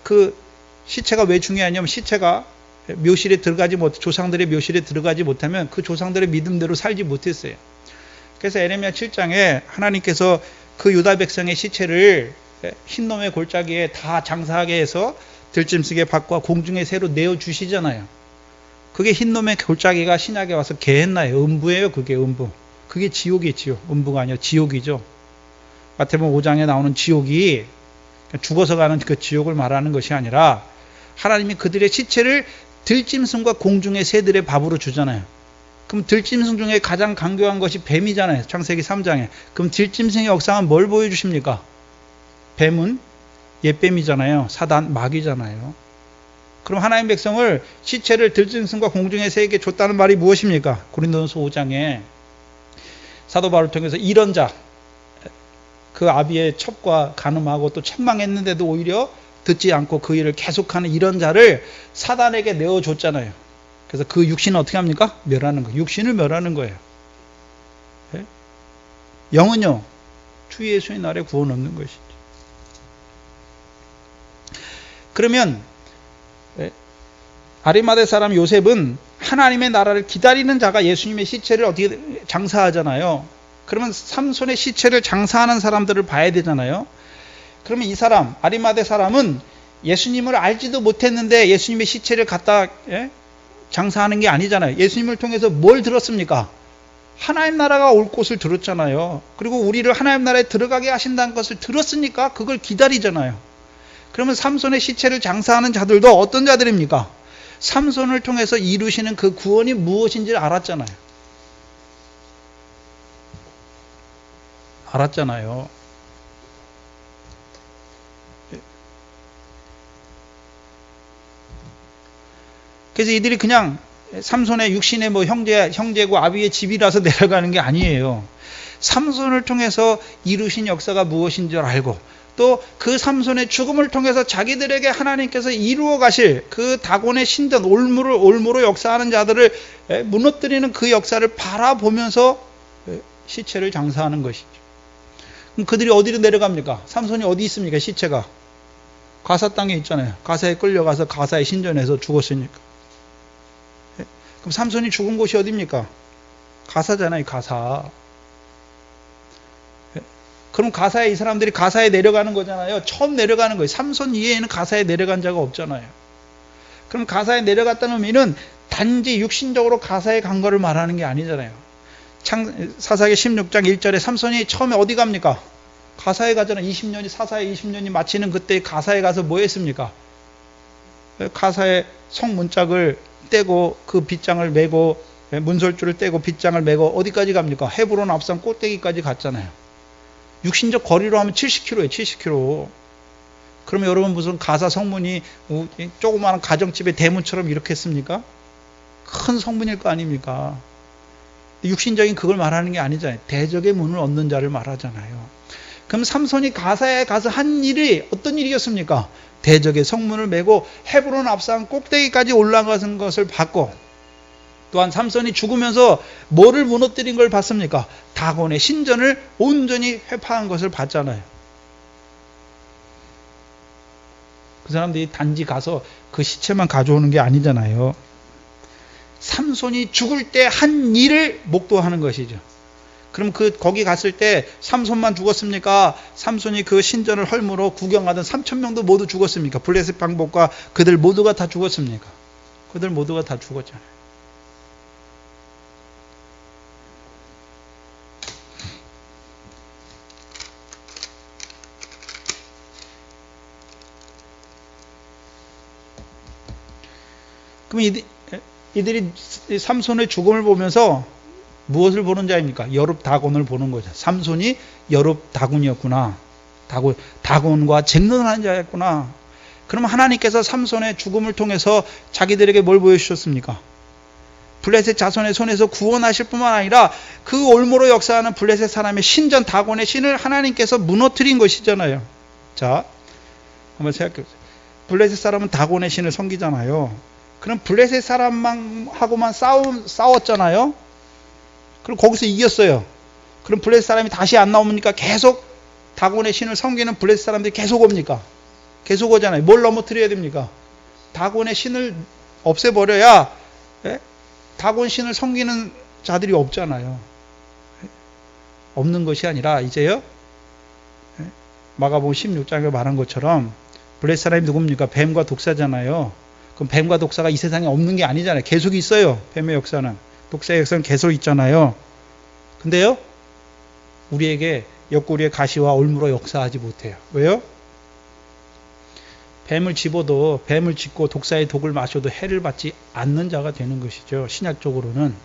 그 시체가 왜 중요하냐면, 시체가 묘실에 들어가지 조상들의 묘실에 들어가지 못하면 그 조상들의 믿음대로 살지 못했어요. 그래서 에레미야 7장에 하나님께서 그 유다 백성의 시체를 흰놈의 골짜기에 다 장사하게 해서 들짐승의 밥과 공중의 새로 내어주시잖아요. 그게 흰놈의 골짜기가 신약에 와서 게헨나예요. 음부예요. 그게 음부. 그게 지옥이지요. 음부가 아니라 지옥이죠. 마태복음 5장에 나오는 지옥이 죽어서 가는 그 지옥을 말하는 것이 아니라 하나님이 그들의 시체를 들짐승과 공중의 새들의 밥으로 주잖아요. 그럼 들짐승 중에 가장 강교한 것이 뱀이잖아요. 창세기 3장에. 그럼 들짐승의 역사는 뭘 보여주십니까? 뱀은 옛뱀이잖아요. 사단, 마귀잖아요. 그럼 하나님 백성을 시체를 들짐승과 공중의 새에게 줬다는 말이 무엇입니까? 고린도전서 5장에 사도 바울을 통해서 이런 자, 그 아비의 첩과 간음하고 또 책망했는데도 오히려 듣지 않고 그 일을 계속하는 이런 자를 사단에게 내어줬잖아요. 그래서 그 육신은 어떻게 합니까? 멸하는 거예요. 육신을 멸하는 거예요. 네? 영은요, 주 예수의 날에 구원 얻는 것이죠. 그러면 아리마대 사람 요셉은 하나님의 나라를 기다리는 자가 예수님의 시체를 어떻게 장사하잖아요. 그러면 삼손의 시체를 장사하는 사람들을 봐야 되잖아요. 그러면 이 사람, 아리마대 사람은 예수님을 알지도 못했는데 예수님의 시체를 갖다 장사하는 게 아니잖아요. 예수님을 통해서 뭘 들었습니까? 하나님 나라가 올 곳을 들었잖아요. 그리고 우리를 하나님 나라에 들어가게 하신다는 것을 들었으니까 그걸 기다리잖아요. 그러면 삼손의 시체를 장사하는 자들도 어떤 자들입니까? 삼손을 통해서 이루시는 그 구원이 무엇인지를 알았잖아요. 알았잖아요. 그래서 이들이 그냥 삼손의 육신의 뭐 형제고 아비의 집이라서 내려가는 게 아니에요. 삼손을 통해서 이루신 역사가 무엇인지를 알고 또 그 삼손의 죽음을 통해서 자기들에게 하나님께서 이루어 가실 그 다곤의 신전 올무로 역사하는 자들을 무너뜨리는 그 역사를 바라보면서 시체를 장사하는 것이죠. 그럼 그들이 어디로 내려갑니까? 삼손이 어디 있습니까? 시체가 가사 땅에 있잖아요. 가사에 끌려가서 가사의 신전에서 죽었으니까. 그럼 삼손이 죽은 곳이 어디입니까? 가사잖아요. 가사. 그럼 가사에 이 사람들이 가사에 내려가는 거잖아요. 처음 내려가는 거예요. 삼손 이외에는 가사에 내려간 자가 없잖아요. 그럼 가사에 내려갔다는 의미는 단지 육신적으로 가사에 간 거를 말하는 게 아니잖아요. 사사기 16장 1절에 삼손이 처음에 어디 갑니까? 가사에 가잖아요. 20년이 사사의 20년이 마치는 그때 가사에 가서 뭐 했습니까? 가사의 성문짝을 떼고 그 빗장을 메고 문설주를 떼고 빗장을 메고 어디까지 갑니까? 헤브론 앞산 꼭대기까지 갔잖아요. 육신적 거리로 하면 70km예요. 70km. 그러면 여러분 무슨 가사 성문이 조그마한 가정집의 대문처럼 이렇게 했습니까? 큰 성문일 거 아닙니까? 육신적인 그걸 말하는 게 아니잖아요. 대적의 문을 얻는 자를 말하잖아요. 그럼 삼손이 가사에 가서 한 일이 어떤 일이었습니까? 대적의 성문을 메고 헤브론 앞산 꼭대기까지 올라가는 것을 봤고 또한 삼손이 죽으면서 뭐를 무너뜨린 걸 봤습니까? 다곤의 신전을 온전히 회파한 것을 봤잖아요. 그 사람들이 단지 가서 그 시체만 가져오는 게 아니잖아요. 삼손이 죽을 때 한 일을 목도하는 것이죠. 그럼 거기 갔을 때 삼손만 죽었습니까? 삼손이 그 신전을 헐므로 구경하던 3,000명도 모두 죽었습니까? 블레셋 방복과 그들 모두가 다 죽었습니까? 그들 모두가 다 죽었잖아요. 그럼 이들이 삼손의 죽음을 보면서 무엇을 보는 자입니까? 여룹다곤을 보는 거죠. 삼손이 여룹다곤이었구나. 다곤과 쟁론하는 자였구나. 그럼 하나님께서 삼손의 죽음을 통해서 자기들에게 뭘 보여주셨습니까? 블레셋 자손의 손에서 구원하실 뿐만 아니라 그 올무로 역사하는 블레셋 사람의 신전 다곤의 신을 하나님께서 무너뜨린 것이잖아요. 자, 한번 생각해 보세요. 블레셋 사람은 다곤의 신을 섬기잖아요. 그럼 블레셋 사람하고만 싸웠잖아요. 그럼 거기서 이겼어요. 그럼 블레셋 사람이 다시 안 나옵니까? 계속 다곤의 신을 섬기는 블레셋 사람들이 계속 옵니까? 계속 오잖아요. 뭘 넘어뜨려야 됩니까? 다곤의 신을 없애버려야 다곤 신을 섬기는 자들이 없잖아요. 없는 것이 아니라 이제요. 마가복음 16장에 말한 것처럼 블레셋 사람이 누굽니까? 뱀과 독사잖아요. 그럼 뱀과 독사가 이 세상에 없는 게 아니잖아요. 계속 있어요. 뱀의 역사는. 독사의 역사는 계속 있잖아요. 근데요, 우리에게 옆구리에 가시와 올무로 역사하지 못해요. 왜요? 뱀을 집어도, 뱀을 짚고 독사의 독을 마셔도 해를 받지 않는 자가 되는 것이죠. 신약적으로는.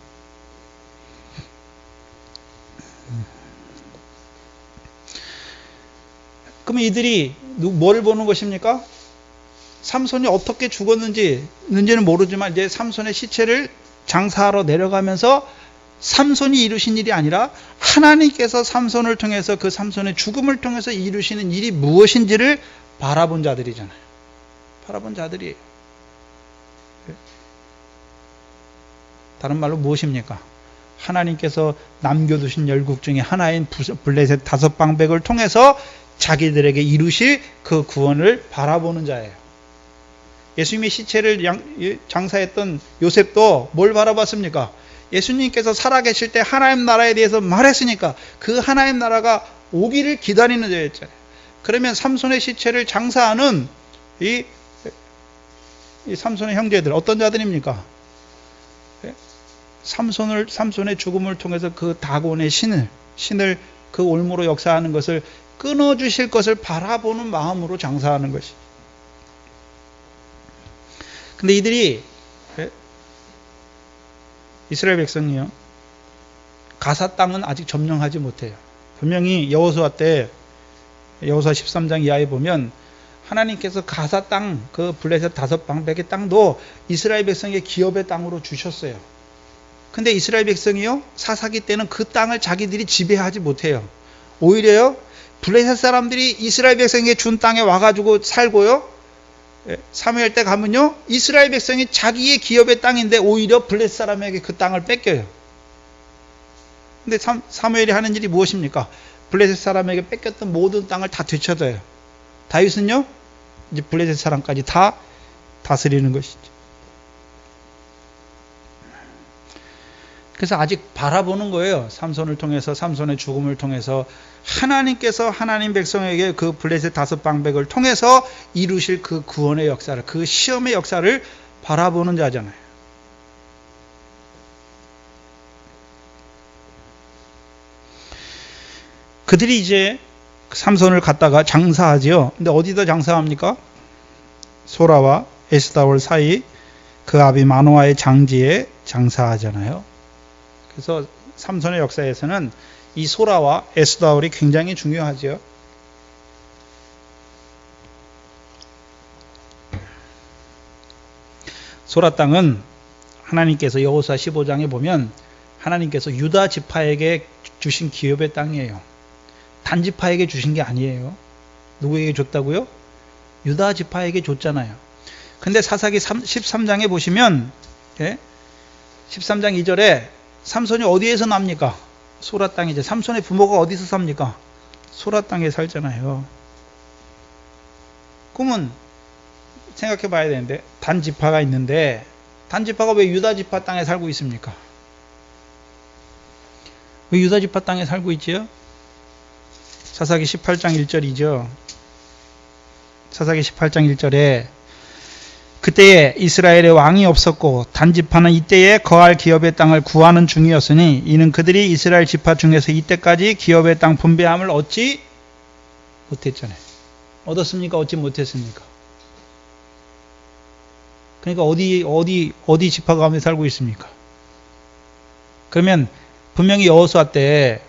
그럼 이들이 뭘 보는 것입니까? 삼손이 어떻게 죽었는지는 모르지만 이제 삼손의 시체를 장사하러 내려가면서 삼손이 이루신 일이 아니라 하나님께서 삼손을 통해서 그 삼손의 죽음을 통해서 이루시는 일이 무엇인지를 바라본 자들이잖아요. 바라본 자들이에요. 다른 말로 무엇입니까? 하나님께서 남겨두신 열국 중에 하나인 블레셋 5방백을 통해서 자기들에게 이루실 그 구원을 바라보는 자예요. 예수님의 시체를 장사했던 요셉도 뭘 바라봤습니까? 예수님께서 살아계실 때 하나님 나라에 대해서 말했으니까 그 하나님 나라가 오기를 기다리는 자였잖아요. 그러면 삼손의 시체를 장사하는 이 삼손의 형제들 어떤 자들입니까? 삼손의 죽음을 통해서 그 다곤의 신을 그 올무로 역사하는 것을 끊어주실 것을 바라보는 마음으로 장사하는 것이. 근데 이들이 이스라엘 백성이요, 가사 땅은 아직 점령하지 못해요. 분명히 여호수아 때, 여호수아 13장 이하에 보면 하나님께서 가사 땅, 그 블레셋 5방백의 땅도 이스라엘 백성의 기업의 땅으로 주셨어요. 근데 이스라엘 백성이요, 사사기 때는 그 땅을 자기들이 지배하지 못해요. 오히려요, 블레셋 사람들이 이스라엘 백성에게 준 땅에 와가지고 살고요, 사무엘 때 가면요, 이스라엘 백성이 자기의 기업의 땅인데 오히려 블레셋 사람에게 그 땅을 뺏겨요. 근데 사무엘이 하는 일이 무엇입니까? 블레셋 사람에게 뺏겼던 모든 땅을 다 되찾아요. 다윗은요, 이제 블레셋 사람까지 다 다스리는 것이죠. 그래서 아직 바라보는 거예요. 삼손을 통해서, 삼손의 죽음을 통해서 하나님께서 하나님 백성에게 그 블레셋 5방백을 통해서 이루실 그 구원의 역사를, 그 시험의 역사를 바라보는 자잖아요. 그들이 이제 삼손을 갖다가 장사하지요. 근데 어디다 장사합니까? 소라와 에스다올 사이 그 아비 마노아의 장지에 장사하잖아요. 그래서 삼손의 역사에서는 이 소라와 에스다올이 굉장히 중요하죠. 소라 땅은 하나님께서 여호수아 15장에 보면 하나님께서 유다 지파에게 주신 기업의 땅이에요. 단지파에게 주신 게 아니에요. 누구에게 줬다고요? 유다 지파에게 줬잖아요. 근데 사사기 13장에 보시면 13장 2절에 삼손이 어디에서 납니까? 소라 땅이죠. 삼손의 부모가 어디서 삽니까? 소라 땅에 살잖아요. 그러면 생각해 봐야 되는데, 단지파가 있는데 단지파가 왜 유다 지파 땅에 살고 있습니까? 왜 유다 지파 땅에 살고 있지요? 사사기 18장 1절이죠. 사사기 18장 1절에 그때에 이스라엘에 왕이 없었고 단지파는 이때에 거할 기업의 땅을 구하는 중이었으니 이는 그들이 이스라엘 지파 중에서 이때까지 기업의 땅 분배함을 얻지 못했잖아요. 얻었습니까? 얻지 못했습니까? 그러니까 어디 지파 가운데 살고 있습니까? 그러면 분명히 여호수아 때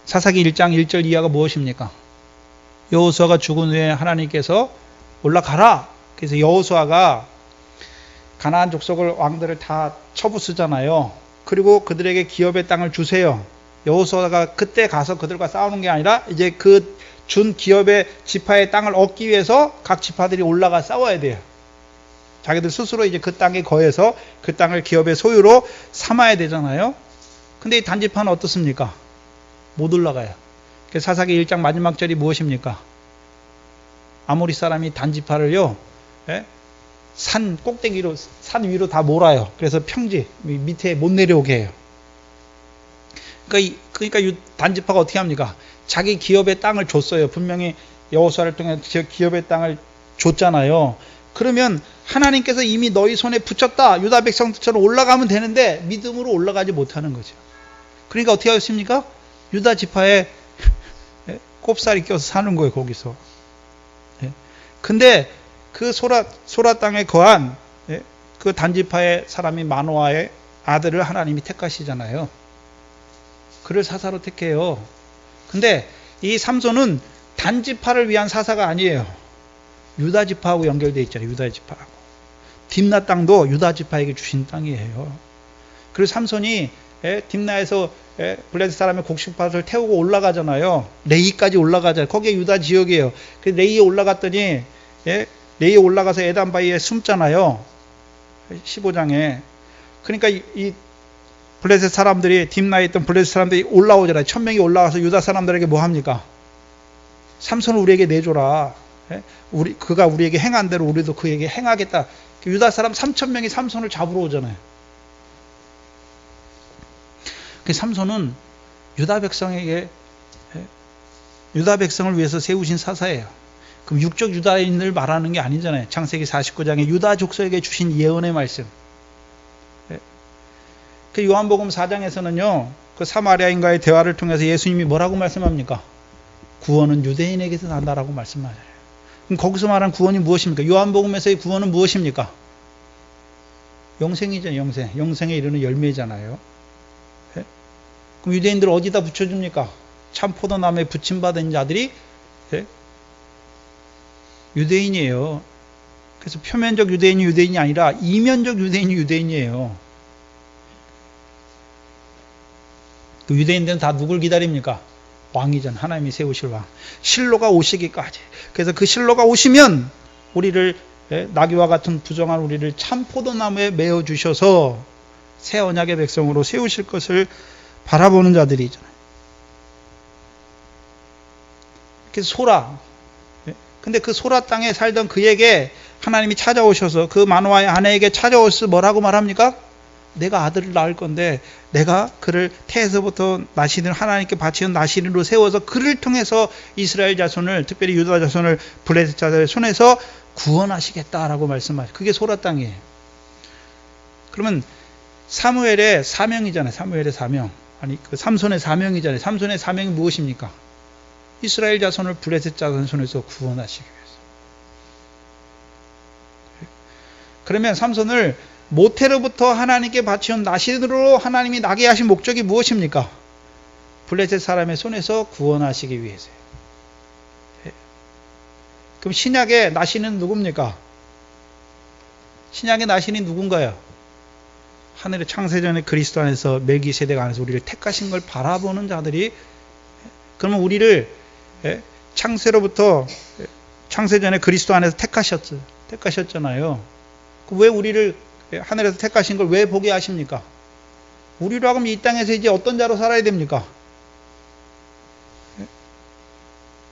사사기 1장 1절 이하가 무엇입니까? 여호수아가 죽은 후에 하나님께서 올라가라. 그래서 여호수아가 가나안 족속을 왕들을 다 쳐부수잖아요. 그리고 그들에게 기업의 땅을 주세요. 여호수아가 그때 가서 그들과 싸우는 게 아니라 이제 그 준 기업의 지파의 땅을 얻기 위해서 각 지파들이 올라가 싸워야 돼요. 자기들 스스로 이제 그 땅에 거해서 그 땅을 기업의 소유로 삼아야 되잖아요. 근데 이 단지파는 어떻습니까? 못 올라가요. 그래서 사사기 1장 마지막 절이 무엇입니까? 아모리 사람이 단지파를요, 산 꼭대기로, 산 위로 다 몰아요. 그래서 평지 밑에 못 내려오게 해요. 그러니까 단지파가 어떻게 합니까? 자기 기업의 땅을 줬어요. 분명히 여호수아를 통해 기업의 땅을 줬잖아요. 그러면 하나님께서 이미 너희 손에 붙였다. 유다 백성들처럼 올라가면 되는데 믿음으로 올라가지 못하는 거죠. 그러니까 어떻게 하겠습니까? 유다 지파에 꼽살이 껴서 사는 거예요, 거기서. 근데 그 소라 땅에 거한 그 단지파의 사람이 마노아의 아들을 하나님이 택하시잖아요. 그를 사사로 택해요. 근데 이 삼손은 단지파를 위한 사사가 아니에요. 유다 지파하고 연결되어 있잖아요. 유다 지파하고. 딥나 땅도 유다 지파에게 주신 땅이에요. 그래서 삼손이 딥나에서 블레셋 사람의 곡식밭을 태우고 올라가잖아요. 레이까지 올라가잖아요. 거기에 유다 지역이에요. 그 레이에 올라갔더니 레이에 올라가서 에단 바위에 숨잖아요. 15장에. 그러니까 이 블레셋 사람들이 딥나에 있던 블레셋 사람들이 올라오잖아요. 1000명이 올라가서 유다 사람들에게 뭐 합니까? 삼손을 우리에게 내줘라. 그가 우리에게 행한 대로 우리도 그에게 행하겠다. 유다 사람 3000명이 삼손을 잡으러 오잖아요. 그 삼손은 유다 백성을 위해서 세우신 사사예요. 그럼 육적 유다인을 말하는 게 아니잖아요. 창세기 49장에 유다 족속에게 주신 예언의 말씀. 그 요한복음 4장에서는요, 그 사마리아인과의 대화를 통해서 예수님이 뭐라고 말씀합니까? 구원은 유대인에게서 난다라고 말씀하잖아요. 그럼 거기서 말한 구원이 무엇입니까? 요한복음에서의 구원은 무엇입니까? 영생이죠, 영생. 영생에 이르는 열매잖아요. 그럼 유대인들 어디다 붙여줍니까? 참 포도나무에 붙임받은 자들이 유대인이에요. 그래서 표면적 유대인이 유대인이 아니라 이면적 유대인이 유대인이에요. 그 유대인들은 다 누굴 기다립니까? 왕이전 하나님이 세우실 왕. 실로가 오시기까지. 그래서 그 실로가 오시면 우리를 나귀와 같은 부정한 우리를 참 포도나무에 메어 주셔서 새 언약의 백성으로 세우실 것을 바라보는 자들이 있잖아요. 그래서 소라. 근데 그 소라 땅에 살던 그에게 하나님이 찾아오셔서 그 마노아의 아내에게 찾아오셔서 뭐라고 말합니까? 내가 아들을 낳을 건데 내가 그를 태에서부터 나시린 하나님께 바치는 나시린으로 세워서 그를 통해서 이스라엘 자손을, 특별히 유다 자손을 블레셋 자들의 손에서 구원하시겠다라고 말씀하셔요. 그게 소라 땅이에요. 그러면 사무엘의 사명이잖아요. 사무엘의 사명. 아니, 그 삼손의 사명이잖아요. 삼손의 사명이 무엇입니까? 이스라엘 자손을 블레셋 자손의 손에서 구원하시기 위해서. 그러면 삼손을 모태로부터 하나님께 바치온 나시린으로 하나님이 나게 하신 목적이 무엇입니까? 블레셋 사람의 손에서 구원하시기 위해서요. 그럼 신약의 나시는 누굽니까? 신약의 나시는 누군가요? 하늘의 창세전에 그리스도 안에서 멜기세덱 안에서 우리를 택하신 걸 바라보는 자들이, 그러면 우리를 창세전에 그리스도 안에서 택하셨잖아요. 왜 우리를 하늘에서 택하신 걸 왜 보게 하십니까? 우리로 하면 이 땅에서 이제 어떤 자로 살아야 됩니까?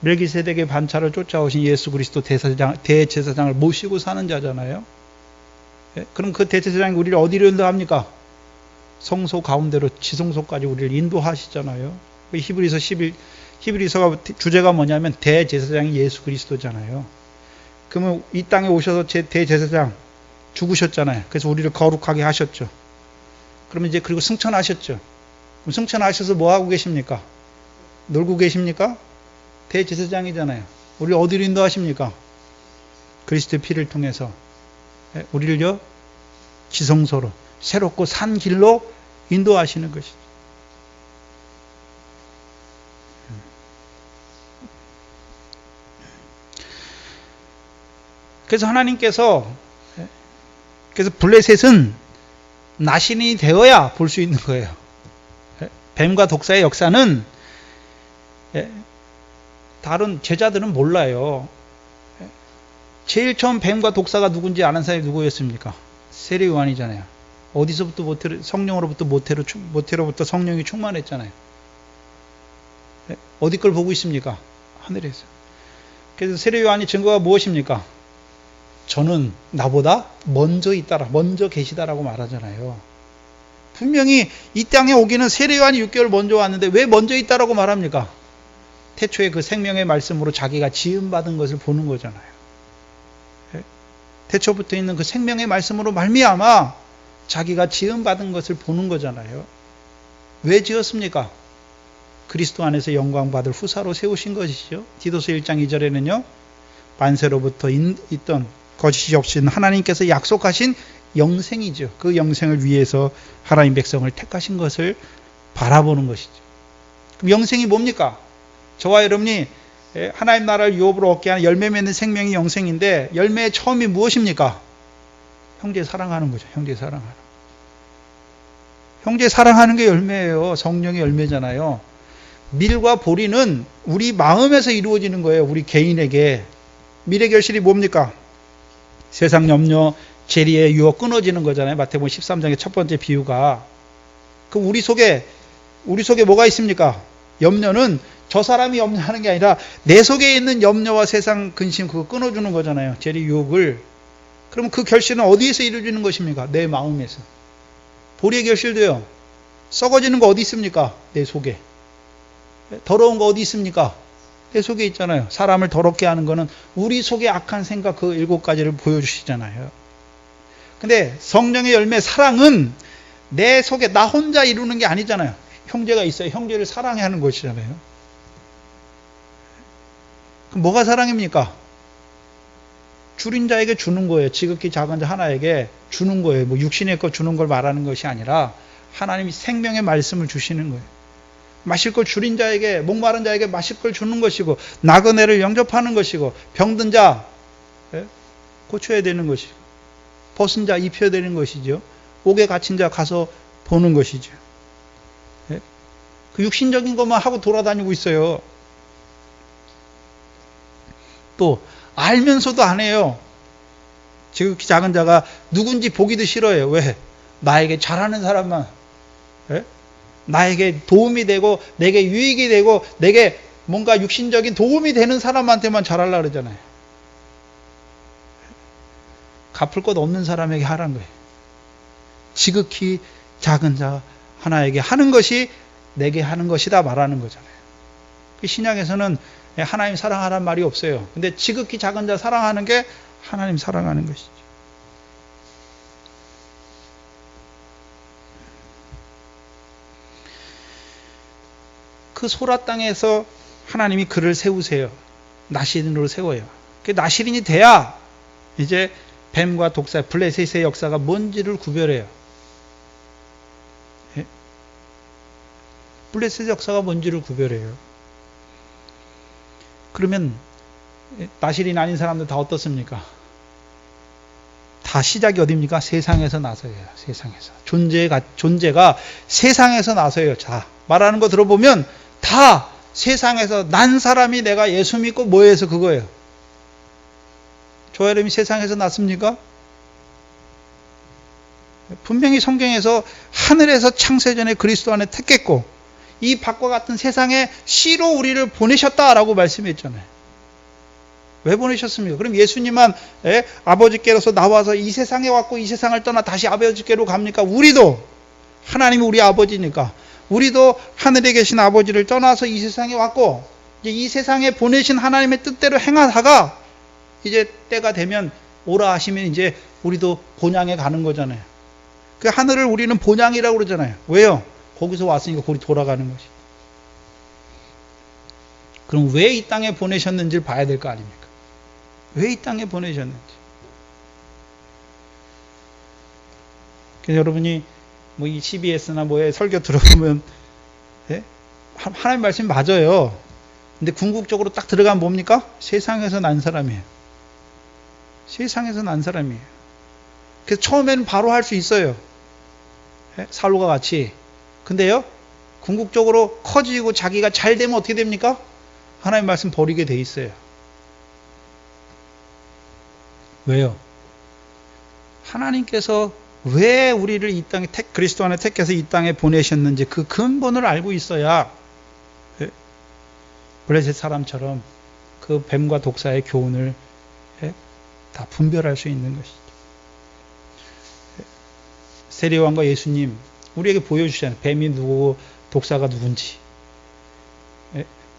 멜기세덱의 반차를 쫓아오신 예수 그리스도 대제사장을 모시고 사는 자잖아요. 그럼 그 대제사장이 우리를 어디로 인도합니까? 성소 가운데로 지성소까지 우리를 인도하시잖아요. 히브리서가 주제가 뭐냐면 대제사장이 예수 그리스도잖아요. 그러면 이 땅에 오셔서 대제사장 죽으셨잖아요. 그래서 우리를 거룩하게 하셨죠. 그러면 이제 그리고 승천하셨죠. 그럼 승천하셔서 뭐 하고 계십니까? 놀고 계십니까? 대제사장이잖아요. 우리 어디로 인도하십니까? 그리스도의 피를 통해서 우리를요 지성소로 새롭고 산 길로 인도하시는 것이죠. 그래서 하나님께서 블레셋은 나신이 되어야 볼 수 있는 거예요. 뱀과 독사의 역사는 다른 제자들은 몰라요. 제일 처음 뱀과 독사가 누군지 아는 사람이 누구였습니까? 세례 요한이잖아요. 어디서부터 성령으로부터 모태로부터 성령이 충만했잖아요. 어디 걸 보고 있습니까? 하늘에서. 그래서 세례 요한이 증거가 무엇입니까? 저는 나보다 먼저 있다라, 먼저 계시다라고 말하잖아요. 분명히 이 땅에 오기는 세례 요한이 6개월 먼저 왔는데 왜 먼저 있다라고 말합니까? 태초에 그 생명의 말씀으로 자기가 지음받은 것을 보는 거잖아요. 태초부터 있는 그 생명의 말씀으로 말미암아 자기가 지음받은 것을 보는 거잖아요. 왜 지었습니까? 그리스도 안에서 영광 받을 후사로 세우신 것이죠. 디도서 1장 2절에는요. 만세로부터 있던 거짓이 없인 하나님께서 약속하신 영생이죠. 그 영생을 위해서 하나님 백성을 택하신 것을 바라보는 것이죠. 그럼 영생이 뭡니까? 저와 여러분이 하나님 나라를 유업으로 얻게 하는 열매 맺는 생명이 영생인데 열매의 처음이 무엇입니까? 형제 사랑하는 거죠. 형제 사랑하는. 형제 사랑하는 게 열매예요. 성령의 열매잖아요. 밀과 보리는 우리 마음에서 이루어지는 거예요. 우리 개인에게. 밀의 결실이 뭡니까? 세상 염려, 재리의 유혹 끊어지는 거잖아요. 마태복음 13장의 첫 번째 비유가. 그럼 우리 속에 뭐가 있습니까? 염려는 저 사람이 염려하는 게 아니라 내 속에 있는 염려와 세상 근심 그거 끊어주는 거잖아요. 재리 유혹을. 그러면 그 결실은 어디에서 이루어지는 것입니까? 내 마음에서. 보리의 결실도요. 썩어지는 거 어디 있습니까? 내 속에. 더러운 거 어디 있습니까? 내 속에 있잖아요. 사람을 더럽게 하는 거는 우리 속에 악한 생각 그 7가지를 보여주시잖아요. 근데 성령의 열매 사랑은 내 속에 나 혼자 이루는 게 아니잖아요. 형제가 있어요. 형제를 사랑해야 하는 것이잖아요. 그럼 뭐가 사랑입니까? 줄인 자에게 주는 거예요. 지극히 작은 자 하나에게 주는 거예요. 뭐 육신의 것 주는 걸 말하는 것이 아니라 하나님이 생명의 말씀을 주시는 거예요. 마실 걸 줄인 자에게, 목마른 자에게 마실 걸 주는 것이고, 나그네를 영접하는 것이고, 병든 자 고쳐야 되는 것이고, 벗은 자 입혀야 되는 것이죠. 옥에 갇힌 자 가서 보는 것이죠. 그 육신적인 것만 하고 돌아다니고 있어요. 또 알면서도 안 해요. 지극히 작은 자가 누군지 보기도 싫어요. 왜? 나에게 잘하는 사람만, 나에게 도움이 되고 내게 유익이 되고 내게 뭔가 육신적인 도움이 되는 사람한테만 잘하려고 그러잖아요. 갚을 것 없는 사람에게 하라는 거예요. 지극히 작은 자 하나에게 하는 것이 내게 하는 것이다 말하는 거잖아요. 그 신약에서는 하나님 사랑하라는 말이 없어요. 근데 지극히 작은 자 사랑하는 게 하나님 사랑하는 것이죠. 그 소라 땅에서 하나님이 그를 세우세요. 나시린으로 세워요. 그 나시린이 돼야 이제 뱀과 독사, 블레셋의 역사가 뭔지를 구별해요. 블레셋의 역사가 뭔지를 구별해요. 그러면 나시린 아닌 사람들 다 어떻습니까? 다 시작이 어디입니까? 세상에서 나서예요. 세상에서. 존재가 세상에서 나서요. 자, 말하는 거 들어보면 다 세상에서 난 사람이 내가 예수 믿고 뭐해서 그거예요. 저와 여러분이 세상에서 났습니까? 분명히 성경에서 하늘에서 창세전에 그리스도 안에 택했고 이 밖과 같은 세상에 씨로 우리를 보내셨다라고 말씀했잖아요. 왜 보내셨습니까? 그럼 예수님만 아버지께로서 나와서 이 세상에 왔고 이 세상을 떠나 다시 아버지께로 갑니까? 우리도 하나님이 우리 아버지니까 우리도 하늘에 계신 아버지를 떠나서 이 세상에 왔고 이제 이 세상에 보내신 하나님의 뜻대로 행하다가 이제 때가 되면 오라 하시면 이제 우리도 본향에 가는 거잖아요. 그 하늘을 우리는 본향이라고 그러잖아요. 왜요? 거기서 왔으니까 거기 돌아가는 것이. 그럼 왜 이 땅에 보내셨는지를 봐야 될 거 아닙니까? 왜 이 땅에 보내셨는지. 그래서 여러분이 뭐 이 CBS나 뭐에 설교 들어보면 하나님 말씀이 맞아요. 근데 궁극적으로 딱 들어가면 뭡니까? 세상에서 난 사람이에요. 세상에서 난 사람이에요. 그래서 처음에는 바로 할 수 있어요. 사울과 같이. 근데요, 궁극적으로 커지고 자기가 잘 되면 어떻게 됩니까? 하나님 말씀 버리게 돼 있어요. 왜요? 하나님께서 왜 우리를 이 땅에 그리스도 안에 택해서 이 땅에 보내셨는지 그 근본을 알고 있어야 블레셋 사람처럼 그 뱀과 독사의 교훈을 다 분별할 수 있는 것이죠. 세례요한과 예수님 우리에게 보여주잖아요. 뱀이 누구고 독사가 누군지.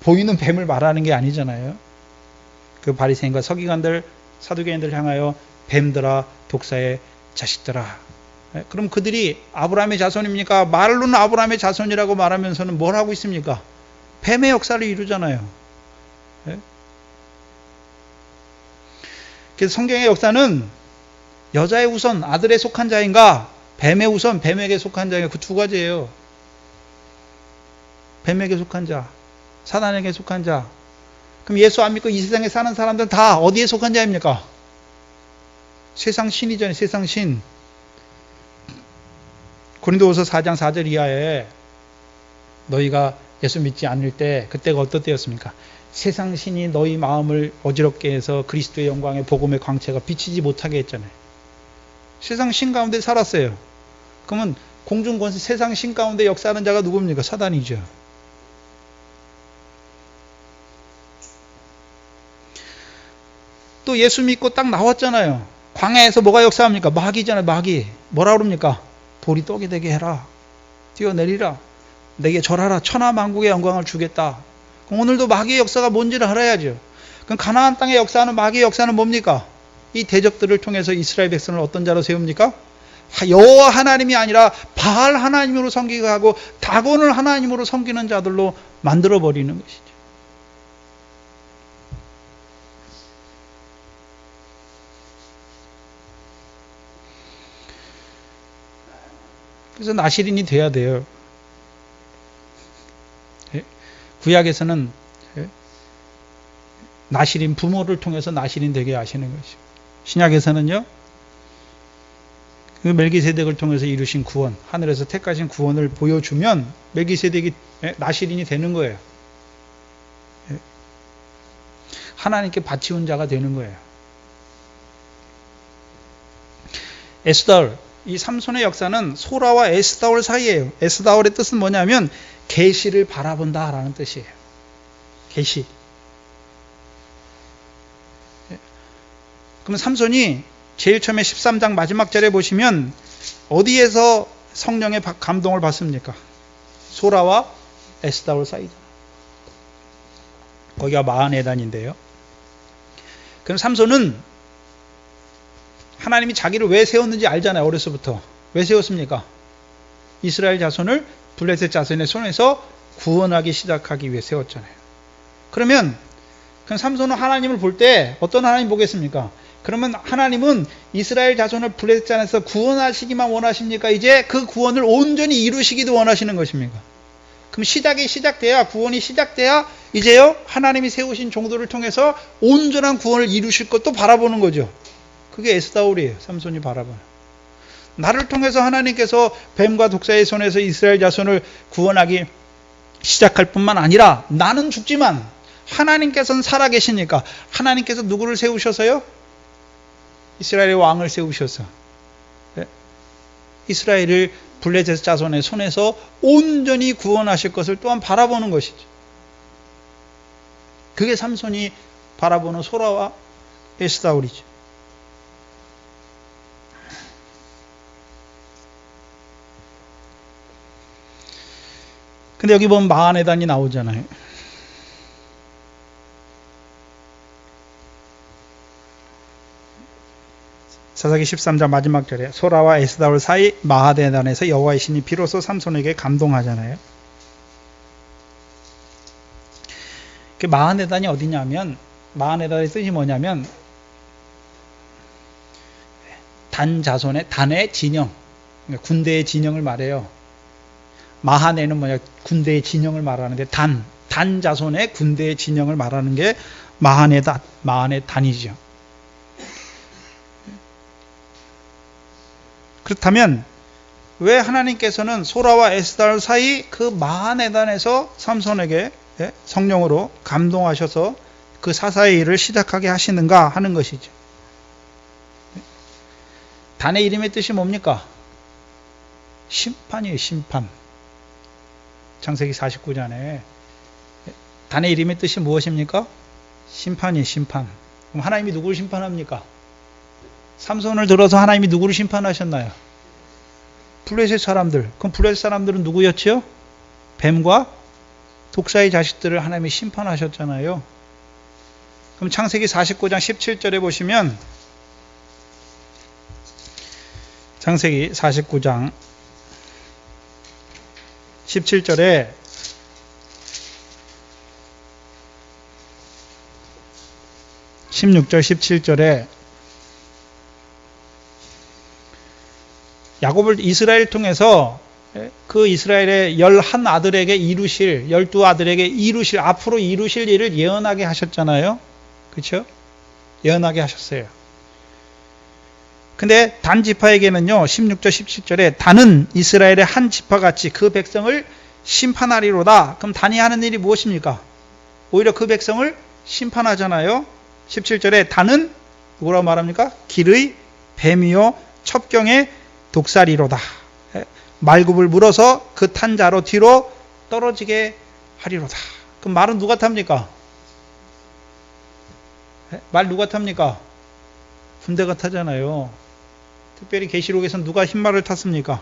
보이는 뱀을 말하는 게 아니잖아요. 그 바리새인과 서기관들, 사두개인들을 향하여 뱀들아, 독사의 자식들아. 그럼 그들이 아브라함의 자손입니까? 말로는 아브라함의 자손이라고 말하면서는 뭘 하고 있습니까? 뱀의 역사를 이루잖아요. 그래서 성경의 역사는 여자의 우선 아들에 속한 자인가, 뱀의 우선 뱀에게 속한 자인가, 그 두 가지예요. 뱀에게 속한 자, 사단에게 속한 자. 그럼 예수 안 믿고 이 세상에 사는 사람들은 다 어디에 속한 자입니까? 세상 신이잖아요. 세상 신. 고린도후서 4장 4절 이하에 너희가 예수 믿지 않을 때 그때가 어떤 때였습니까? 세상 신이 너희 마음을 어지럽게 해서 그리스도의 영광의 복음의 광채가 비치지 못하게 했잖아요. 세상 신 가운데 살았어요. 그러면 공중권세 세상 신 가운데 역사하는 자가 누굽니까? 사단이죠. 또 예수 믿고 딱 나왔잖아요. 광야에서 뭐가 역사합니까? 마귀잖아요. 마귀. 뭐라 그럽니까? 돌이 떡이 되게 해라. 뛰어내리라. 내게 절하라. 천하만국의 영광을 주겠다. 그럼 오늘도 마귀의 역사가 뭔지를 알아야죠. 그럼 가나안 땅의 역사하는 마귀의 역사는 뭡니까? 이 대적들을 통해서 이스라엘 백성을 어떤 자로 세웁니까? 여호와 하나님이 아니라 바알 하나님으로 섬기게 하고 다곤을 하나님으로 섬기는 자들로 만들어버리는 것이죠. 그래서 나실인이 돼야 돼요. 구약에서는 나실인 부모를 통해서 나실인 되게 하시는 것이죠. 신약에서는요, 그 멜기세덱을 통해서 이루신 구원, 하늘에서 택하신 구원을 보여주면 멜기세덱이 나실인이 되는 거예요. 하나님께 바치운 자가 되는 거예요. 에스다울, 이 삼손의 역사는 소라와 에스다울 사이예요. 에스다울의 뜻은 뭐냐면 계시를 바라본다라는 뜻이에요. 계시. 그럼 삼손이 제일 처음에 13장 마지막 절에 보시면 어디에서 성령의 감동을 받습니까? 소라와 에스다울 사이다. 거기가 마하네단인데요. 그럼 삼손은 하나님이 자기를 왜 세웠는지 알잖아요. 어려서부터. 왜 세웠습니까? 이스라엘 자손을 블레셋 자손의 손에서 구원하기 시작하기 위해 세웠잖아요. 그럼 삼손은 하나님을 볼 때 어떤 하나님 보겠습니까? 그러면 하나님은 이스라엘 자손을 블레셋 자손에서 구원하시기만 원하십니까? 이제 그 구원을 온전히 이루시기도 원하시는 것입니까? 그럼 시작돼야 구원이 시작돼야 이제요 하나님이 세우신 종들을 통해서 온전한 구원을 이루실 것도 바라보는 거죠. 그게 에스다울이에요. 삼손이 바라보는. 나를 통해서 하나님께서 뱀과 독사의 손에서 이스라엘 자손을 구원하기 시작할 뿐만 아니라 나는 죽지만 하나님께서는 살아계시니까 하나님께서 누구를 세우셔서요? 이스라엘의 왕을 세우셔서 이스라엘을 블레셋 자손의 손에서 온전히 구원하실 것을 또한 바라보는 것이죠. 그게 삼손이 바라보는 소라와 에스다울이죠. 근데 여기 보면 마하네단이 나오잖아요. 사사기 13장 마지막 절에 소라와 에스다울 사이 마하네단에서 여호와의 신이 비로소 삼손에게 감동하잖아요. 그 마하네단이 어디냐면 마하네단의 뜻이 뭐냐면 단 자손의 단의 진영, 그러니까 군대의 진영을 말해요. 마하네는 뭐냐? 군대의 진영을 말하는데 단 자손의 군대의 진영을 말하는 게 마하네단이죠. 그렇다면 왜 하나님께서는 소라와 에스다울 사이 그 마하네단에서 삼손에게 성령으로 감동하셔서 그 사사의 일을 시작하게 하시는가 하는 것이죠. 단의 이름의 뜻이 뭡니까? 심판이에요. 심판. 창세기 49장에 단의 이름의 뜻이 무엇입니까? 심판이에요. 심판. 그럼 하나님이 누구를 심판합니까? 삼손을 들어서 하나님이 누구를 심판하셨나요? 블레셋 사람들. 그럼 블레셋 사람들은 누구였죠? 뱀과 독사의 자식들을 하나님이 심판하셨잖아요. 그럼 창세기 49장 17절에 보시면 창세기 49장 17절에 (16절) 17절에 야곱을 이스라엘 통해서 그 이스라엘의 11아들에게 이루실 12아들에게 이루실 앞으로 이루실 일을 예언하게 하셨잖아요. 그렇죠? 예언하게 하셨어요. 근데 단 지파에게는요. 16절 17절에 단은 이스라엘의 한 지파같이 그 백성을 심판하리로다. 그럼 단이 하는 일이 무엇입니까? 오히려 그 백성을 심판하잖아요. 17절에 단은 누구라고 말합니까? 길의 뱀이요 첩경의 독사리로다. 말굽을 물어서 그 탄자로 뒤로 떨어지게 하리로다. 그럼 말은 누가 탑니까? 말 누가 탑니까? 군대가 타잖아요. 특별히 계시록에서는 누가 흰말을 탔습니까?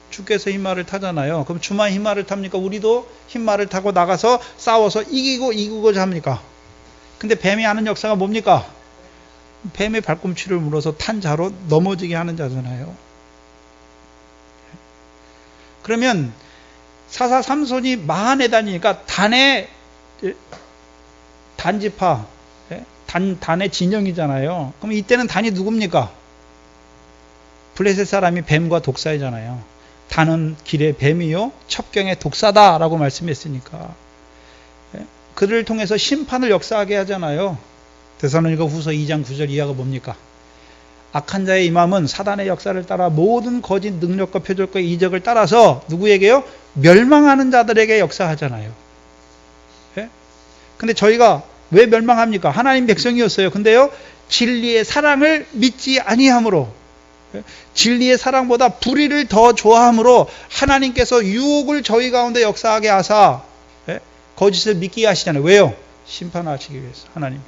주께서 흰말을 타잖아요. 그럼 주만 흰말을 탑니까? 우리도 흰말을 타고 나가서 싸워서 이기고자 합니까? 근데 뱀이 하는 역사가 뭡니까? 뱀의 발꿈치를 물어서 탄자로 넘어지게 하는 자잖아요. 그러면 사사 삼손이 마한에 다니니까 단의 단지파, 단의 진영이잖아요. 그럼 이때는 단이 누굽니까? 블레셋 사람이 뱀과 독사이잖아요. 단은 길의 뱀이요 첩경의 독사다라고 말씀했으니까 그들을 통해서 심판을 역사하게 하잖아요. 데살로니가 후서 2장 9절 이하가 뭡니까? 악한 자의 임함은 사단의 역사를 따라 모든 거짓 능력과 표적과 이적을 따라서 누구에게요? 멸망하는 자들에게 역사하잖아요. 근데 저희가 왜 멸망합니까? 하나님 백성이었어요. 근데요, 진리의 사랑을 믿지 아니함으로, 진리의 사랑보다 불의를 더 좋아함으로 하나님께서 유혹을 저희 가운데 역사하게 하사 거짓을 믿게 하시잖아요. 왜요? 심판하시기 위해서 하나님이.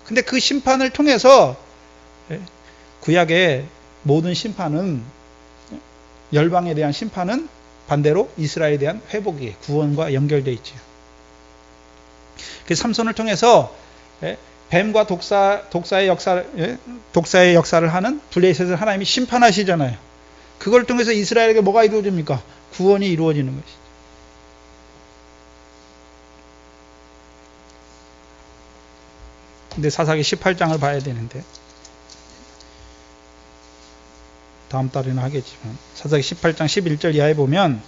근데 그 심판을 통해서 구약의 모든 심판은 열방에 대한 심판은 반대로 이스라엘에 대한 회복이 구원과 연결되어 있죠. 그 삼손을 통해서 뱀과 독사의 역사를 하는 블레셋을 하나님이 심판하시잖아요. 그걸 통해서 이스라엘에게 뭐가 이루어집니까? 구원이 이루어지는 것이죠. 근데 사사기 18장을 봐야 되는데 다음 달에는 하겠지만 사사기 18장 11절 이하에 보면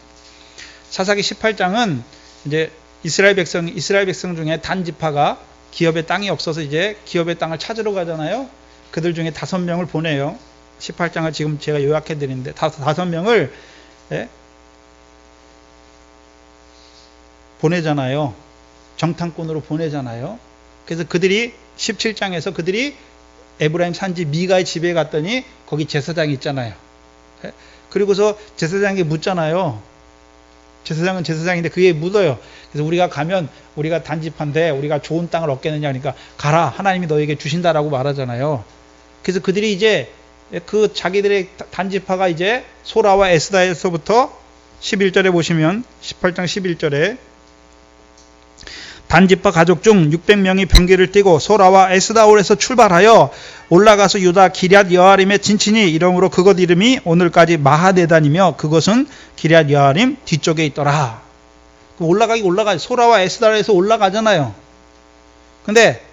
사사기 18장은 이제 이스라엘 백성 중에 단 지파가 기업의 땅이 없어서 이제 기업의 땅을 찾으러 가잖아요. 그들 중에 5명을 보내요. 18장을 지금 제가 요약해 드리는데 5명을 보내잖아요. 정탐꾼으로 보내잖아요. 그래서 그들이 17장에서 그들이 에브라임 산지 미가의 집에 갔더니 거기 제사장이 있잖아요. 그리고서 제사장에게 묻잖아요. 제사장은 제사장인데 그게 묻어요. 그래서 우리가 가면 우리가 단지파인데 우리가 좋은 땅을 얻겠느냐 하니까 가라, 하나님이 너에게 주신다라고 말하잖아요. 그래서 그들이 이제 그 자기들의 단지파가 이제 소라와 에스다에서부터 11절에 보시면 18장 11절에 단지파 가족 중 600명이 병기를 띠고 소라와 에스다올에서 출발하여 올라가서 유다 기럇 여아림에 진친이 이러므로 그곳 이름이 오늘까지 마하데단이며 그것은 기럇 여아림 뒤쪽에 있더라. 올라가기 소라와 에스다올에서 올라가잖아요. 근데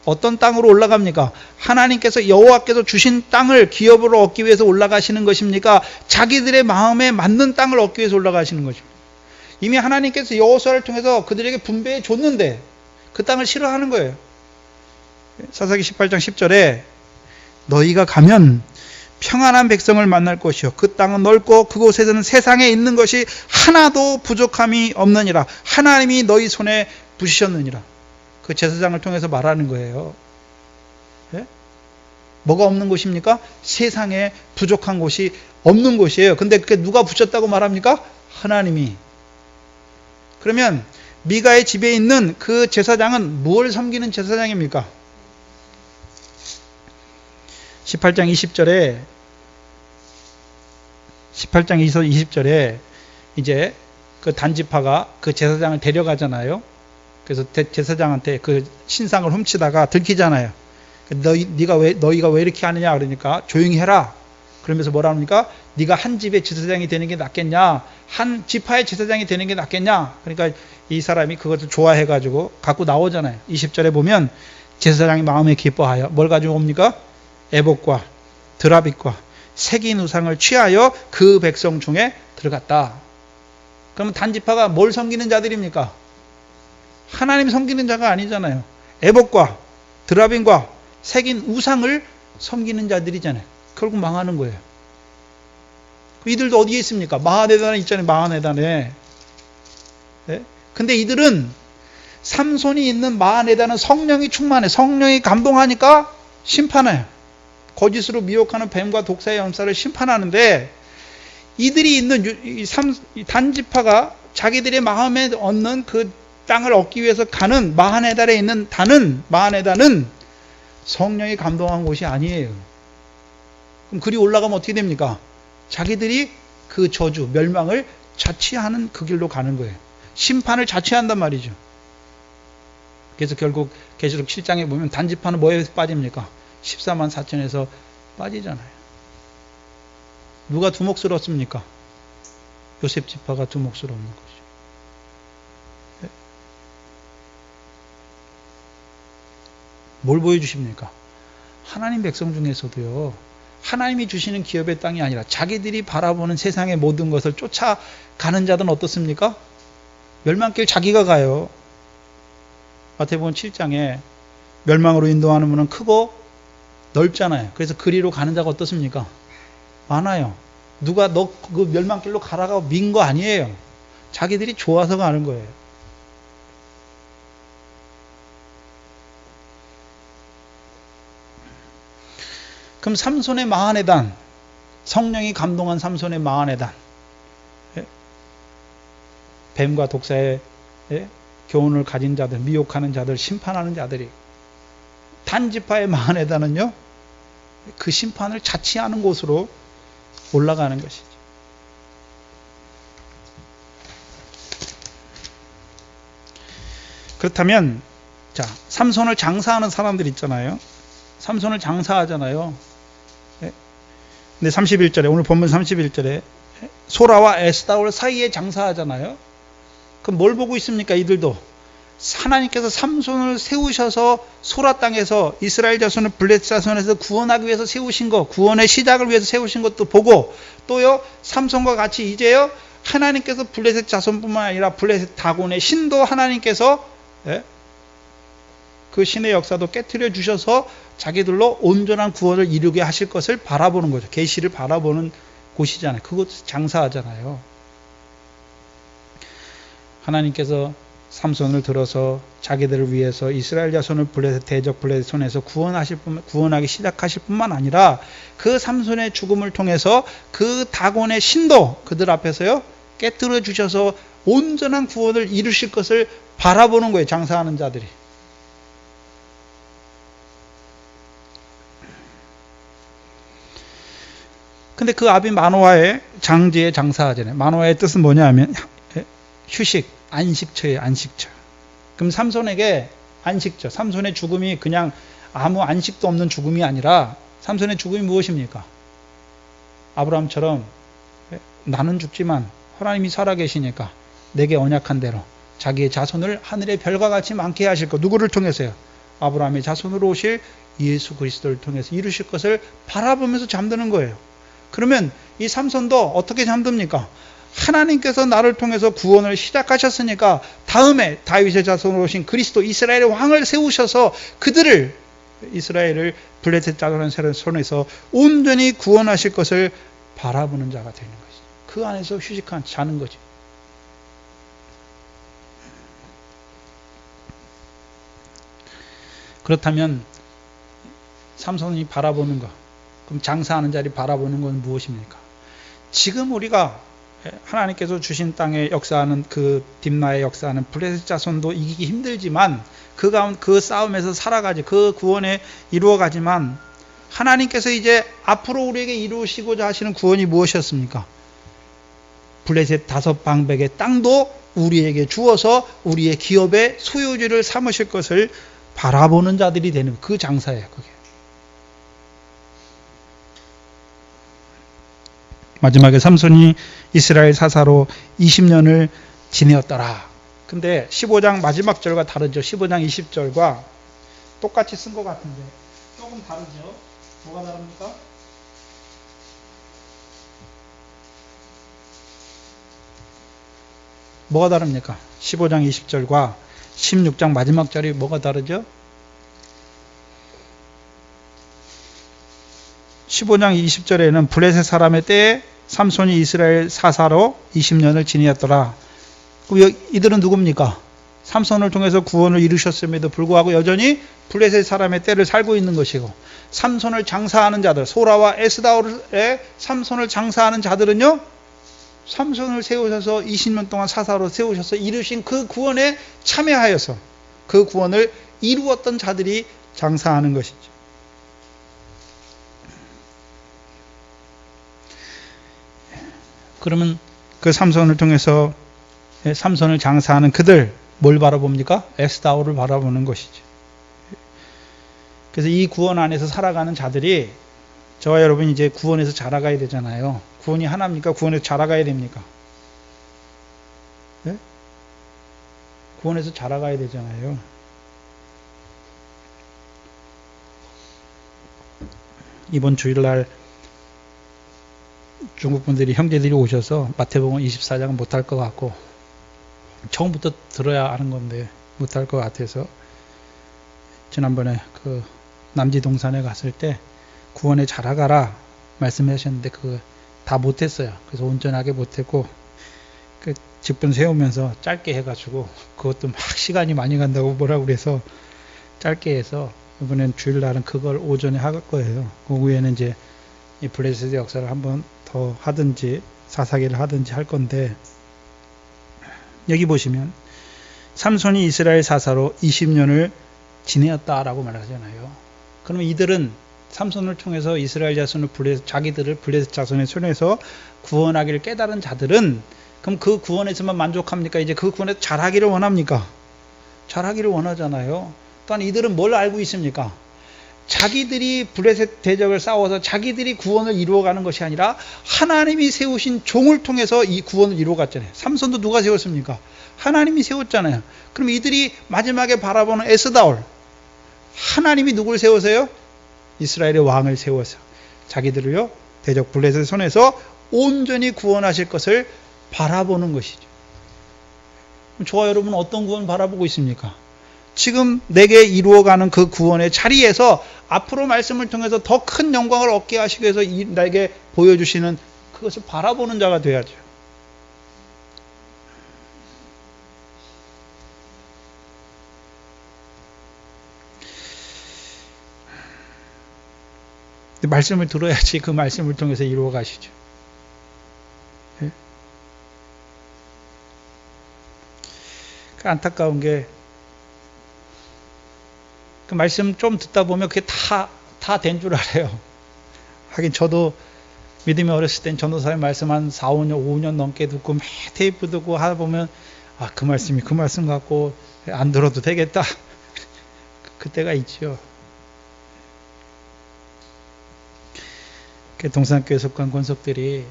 어떤 땅으로 올라갑니까? 하나님께서 여호와께서 주신 땅을 기업으로 얻기 위해서 올라가시는 것입니까? 자기들의 마음에 맞는 땅을 얻기 위해서 올라가시는 것입니다. 이미 하나님께서 여호수아를 통해서 그들에게 분배해 줬는데 그 땅을 싫어하는 거예요. 사사기 18장 10절에 너희가 가면 평안한 백성을 만날 것이요 그 땅은 넓고 그곳에서는 세상에 있는 것이 하나도 부족함이 없느니라. 하나님이 너희 손에 부시셨느니라. 그 제사장을 통해서 말하는 거예요. 뭐가 없는 곳입니까? 세상에 부족한 곳이 없는 곳이에요. 근데 그게 누가 부셨다고 말합니까? 하나님이. 그러면 미가의 집에 있는 그 제사장은 무엇을 섬기는 제사장입니까? 18장 20절에 이제 그 단지파가 그 제사장을 데려가잖아요. 그래서 제사장한테 그 신상을 훔치다가 들키잖아요. 너희가 왜 이렇게 하느냐 그러니까 조용히 해라. 그러면서 뭐라 합니까? 네가 한 집의 제사장이 되는 게 낫겠냐? 한 지파의 제사장이 되는 게 낫겠냐? 그러니까 이 사람이 그것을 좋아해가지고 갖고 나오잖아요. 20절에 보면 제사장이 마음에 기뻐하여 뭘 가지고 옵니까? 에봇과 드라빗과 새긴 우상을 취하여 그 백성 중에 들어갔다. 그러면 단지파가 뭘 섬기는 자들입니까? 하나님 섬기는 자가 아니잖아요. 에봇과 드라빗과 새긴 우상을 섬기는 자들이잖아요. 결국 망하는 거예요. 이들도 어디에 있습니까? 마하네단에 있잖아요. 마하네단에. 네? 근데 이들은 삼손이 있는 마하네단은 성령이 충만해. 성령이 감동하니까 심판해요. 거짓으로 미혹하는 뱀과 독사의 염사를 심판하는데 이들이 있는 이 단지파가 자기들의 마음에 얻는 그 땅을 얻기 위해서 가는 마하네단에 있는 마하네단은 성령이 감동한 곳이 아니에요. 그럼 그리 올라가면 어떻게 됩니까? 자기들이 그 저주, 멸망을 자취하는 그 길로 가는 거예요. 심판을 자취한단 말이죠. 그래서 결국 계시록 7장에 보면 단지파는 뭐에 빠집니까? 14만 4천에서 빠지잖아요. 누가 두 몫을 얻습니까? 요셉 지파가 두 몫을 얻는 거죠. 뭘 보여주십니까? 하나님 백성 중에서도요, 하나님이 주시는 기업의 땅이 아니라 자기들이 바라보는 세상의 모든 것을 쫓아가는 자들은 어떻습니까? 멸망길 자기가 가요. 마태복음 7장에 멸망으로 인도하는 문은 크고 넓잖아요. 그래서 그리로 가는 자가 어떻습니까? 많아요. 누가 너 그 멸망길로 가라고 민 거 아니에요. 자기들이 좋아서 가는 거예요. 그럼 삼손의 마하네단, 성령이 감동한 삼손의 마하네단, 뱀과 독사의 교훈을 가진 자들, 미혹하는 자들, 심판하는 자들이, 단지파의 마하네단은요, 그 심판을 자취하는 곳으로 올라가는 것이죠. 그렇다면, 자, 삼손을 장사하는 사람들 있잖아요. 삼손을 장사하잖아요. 근데 31절에, 오늘 본문 31절에 소라와 에스다올 사이에 장사하잖아요. 그럼 뭘 보고 있습니까? 이들도 하나님께서 삼손을 세우셔서 소라 땅에서 이스라엘 자손을 블레셋 자손에서 구원하기 위해서 세우신 것, 구원의 시작을 위해서 세우신 것도 보고, 또요 삼손과 같이 이제요 하나님께서 블레셋 자손뿐만 아니라 블레셋 다곤의 신도 하나님께서 그 신의 역사도 깨트려 주셔서 자기들로 온전한 구원을 이루게 하실 것을 바라보는 거죠. 계시를 바라보는 곳이잖아요. 그곳 장사하잖아요. 하나님께서 삼손을 들어서 자기들을 위해서 이스라엘 자손을 대적 블레셋 손에서 구원하기 시작하실 뿐만 아니라 그 삼손의 죽음을 통해서 그 다곤의 신도 그들 앞에서요 깨뜨려 주셔서 온전한 구원을 이루실 것을 바라보는 거예요. 장사하는 자들이. 근데 그 아비 마노아의 장지에 장사하잖아요. 마노아의 뜻은 뭐냐 하면 휴식, 안식처예요. 안식처. 그럼 삼손에게 안식처, 삼손의 죽음이 그냥 아무 안식도 없는 죽음이 아니라 삼손의 죽음이 무엇입니까? 아브라함처럼 나는 죽지만 하나님이 살아계시니까 내게 언약한 대로 자기의 자손을 하늘의 별과 같이 많게 하실 것. 누구를 통해서요? 아브라함의 자손으로 오실 예수 그리스도를 통해서 이루실 것을 바라보면서 잠드는 거예요. 그러면 이 삼손도 어떻게 잠듭니까? 하나님께서 나를 통해서 구원을 시작하셨으니까 다음에 다윗의 자손으로 오신 그리스도 이스라엘의 왕을 세우셔서 그들을 이스라엘을 블레셋 자손의 손에서 온전히 구원하실 것을 바라보는 자가 되는 것이죠. 그 안에서 자는 거죠. 그렇다면 삼손이 바라보는 것, 그럼 장사하는 자리 바라보는 건 무엇입니까? 지금 우리가 하나님께서 주신 땅에 역사하는 그 딥나에 역사하는 블레셋 자손도 이기기 힘들지만 그 싸움에서 살아가지 그 구원에 이루어가지만 하나님께서 이제 앞으로 우리에게 이루시고자 하시는 구원이 무엇이었습니까? 블레셋 5방백의 땅도 우리에게 주어서 우리의 기업의 소유주를 삼으실 것을 바라보는 자들이 되는 그 장사예요. 그게. 마지막에 삼손이 이스라엘 사사로 20년을 지내었더라. 근데 15장 마지막 절과 다르죠. 15장 20절과 똑같이 쓴 것 같은데 조금 다르죠. 뭐가 다릅니까? 뭐가 다릅니까? 15장 20절과 16장 마지막 절이 뭐가 다르죠? 15장 20절에는 블레셋 사람의 때에 삼손이 이스라엘 사사로 20년을 지내었더라. 그럼 이들은 누굽니까? 삼손을 통해서 구원을 이루셨음에도 불구하고 여전히 블레셋 사람의 때를 살고 있는 것이고, 삼손을 장사하는 자들, 소라와 에스다올에 삼손을 장사하는 자들은요, 삼손을 세우셔서 20년 동안 사사로 세우셔서 이루신 그 구원에 참여하여서 그 구원을 이루었던 자들이 장사하는 것이죠. 그러면 그 삼손을 통해서 삼손을 장사하는 그들 뭘 바라봅니까? 에스다올을 바라보는 것이죠. 그래서 이 구원 안에서 살아가는 자들이, 저와 여러분이 이제 구원에서 자라가야 되잖아요. 구원이 하나입니까? 구원에서 자라가야 됩니까? 네? 구원에서 자라가야 되잖아요. 이번 주일날 중국 분들이, 형제들이 오셔서 마태복음 24장은 못할 것 같고, 처음부터 들어야 하는 건데 못할 것 같아서 지난번에 그 남지동산에 갔을 때 구원에 자라가라 말씀하셨는데 그거 다 못했어요. 그래서 온전하게 못했고, 그 직분 세우면서 짧게 해가지고 그것도 막 시간이 많이 간다고 뭐라고 그래서 짧게 해서 이번엔 주일날은 그걸 오전에 할 거예요. 그 후에는 이제 이 블레셋의 역사를 한번 더 하든지 사사기를 하든지 할 건데, 여기 보시면 삼손이 이스라엘 사사로 20년을 지내었다라고 말하잖아요. 그러면 이들은 삼손을 통해서 이스라엘 자손을 자기들을 블레셋 자손의 손에서 구원하기를 깨달은 자들은, 그럼 그 구원에서만 만족합니까? 이제 그 구원에서 잘하기를 원합니까? 잘하기를 원하잖아요. 또한 이들은 뭘 알고 있습니까? 자기들이 블레셋 대적을 싸워서 자기들이 구원을 이루어가는 것이 아니라 하나님이 세우신 종을 통해서 이 구원을 이루어갔잖아요. 삼손도 누가 세웠습니까? 하나님이 세웠잖아요. 그럼 이들이 마지막에 바라보는 에스다올, 하나님이 누굴 세워서요? 이스라엘의 왕을 세워서 자기들을요, 대적 블레셋의 손에서 온전히 구원하실 것을 바라보는 것이죠. 저와 여러분은 어떤 구원 바라보고 있습니까? 지금 내게 이루어가는 그 구원의 자리에서 앞으로 말씀을 통해서 더 큰 영광을 얻게 하시기 위해서 나에게 보여주시는 그것을 바라보는 자가 되어야죠. 말씀을 들어야지 그 말씀을 통해서 이루어 가시죠. 네? 안타까운 게, 그 말씀 좀 듣다 보면 그게 다 된 줄 알아요. 하긴 저도 믿음이 어렸을 땐 전도사의 말씀 한 4, 5년, 5년 넘게 듣고 매 테이프 듣고 하다 보면, 아, 그 말씀이 그 말씀 같고 안 들어도 되겠다. 그때가 있죠. 동산교회 속한 권석들이,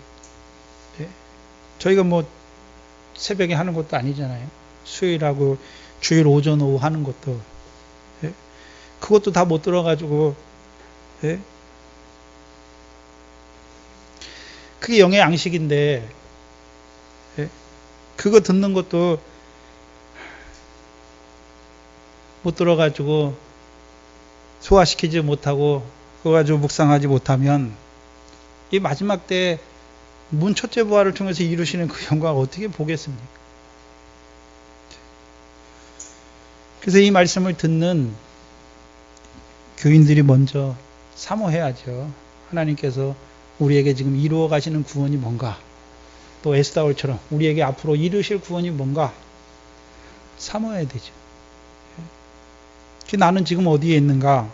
저희가 뭐 새벽에 하는 것도 아니잖아요. 수요일하고 주일 오전 오후 하는 것도, 그것도 다 못 들어가지고, 그게 영의 양식인데, 그거 듣는 것도 못 들어가지고 소화시키지 못하고 그거 가지고 묵상하지 못하면 이 마지막 때 문 첫째 부활을 통해서 이루시는 그 영광을 어떻게 보겠습니까? 그래서 이 말씀을 듣는 교인들이 먼저 사모해야죠. 하나님께서 우리에게 지금 이루어 가시는 구원이 뭔가, 또 에스다올처럼 우리에게 앞으로 이루실 구원이 뭔가 사모해야 되죠. 나는 지금 어디에 있는가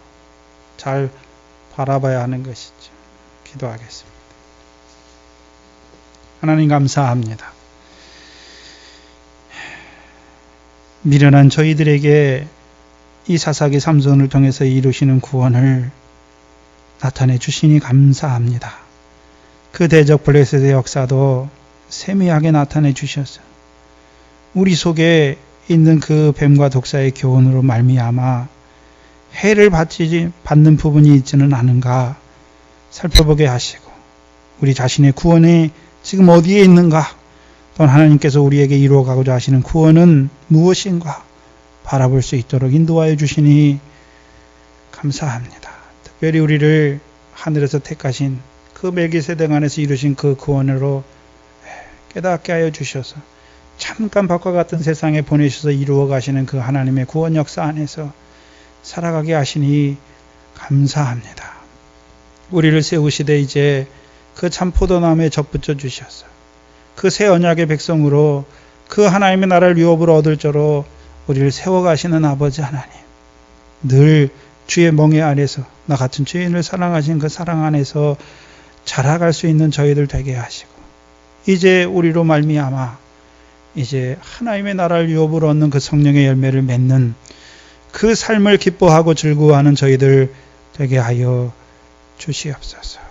잘 바라봐야 하는 것이죠. 기도하겠습니다. 하나님 감사합니다. 미련한 저희들에게 이 사사기 삼손을 통해서 이루시는 구원을 나타내 주시니 감사합니다. 그 대적 블레셋의 역사도 세미하게 나타내 주셨어요. 우리 속에 있는 그 뱀과 독사의 교훈으로 말미암아 해를 받는 부분이 있지는 않은가 살펴보게 하시고, 우리 자신의 구원이 지금 어디에 있는가, 또는 하나님께서 우리에게 이루어가고자 하시는 구원은 무엇인가 바라볼 수 있도록 인도하여 주시니 감사합니다. 특별히 우리를 하늘에서 택하신 그 멜기세덱 안에서 이루신 그 구원으로 깨닫게 하여 주셔서 잠깐 밖과 같은 세상에 보내셔서 이루어 가시는 그 하나님의 구원 역사 안에서 살아가게 하시니 감사합니다. 우리를 세우시되 이제 그 참 포도나무에 접붙여 주셔서 그 새 언약의 백성으로 그 하나님의 나라를 유업으로 얻을 자로 우리를 세워가시는 아버지 하나님, 늘 주의 멍에 아래서 나 같은 죄인을 사랑하신 그 사랑 안에서 자라갈 수 있는 저희들 되게 하시고, 이제 우리로 말미암아 이제 하나님의 나라를 유업으로 얻는 그 성령의 열매를 맺는 그 삶을 기뻐하고 즐거워하는 저희들 되게 하여 주시옵소서.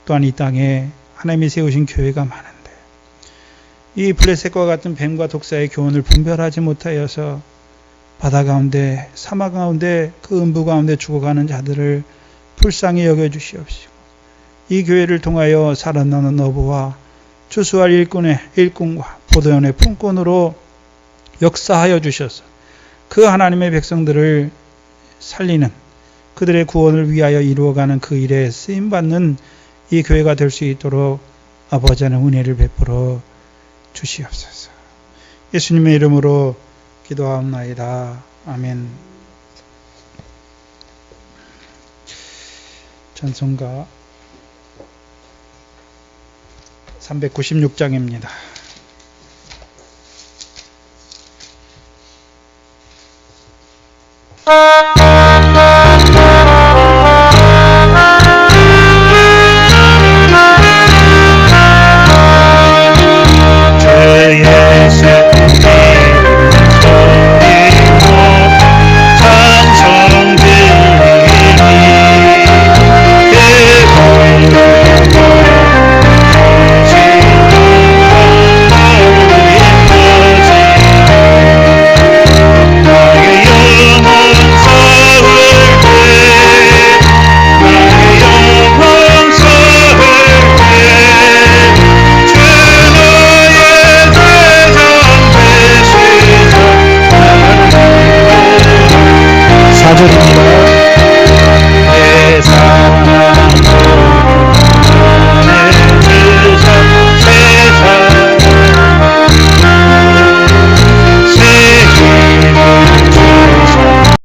또한 이 땅에 하나님이 세우신 교회가 많은데 이 블레셋과 같은 뱀과 독사의 교훈을 분별하지 못하여서 바다 가운데, 사막 가운데, 그 음부 가운데 죽어가는 자들을 불쌍히 여겨주시옵시고, 이 교회를 통하여 살아나는 어부와 추수할 일꾼과 포도원의 품꾼으로 역사하여 주셔서 그 하나님의 백성들을 살리는, 그들의 구원을 위하여 이루어가는 그 일에 쓰임받는 이 교회가 될 수 있도록 아버지 하나님 은혜를 베풀어 주시옵소서. 예수님의 이름으로 기도하옵나이다. 아멘. 찬송가 396장입니다.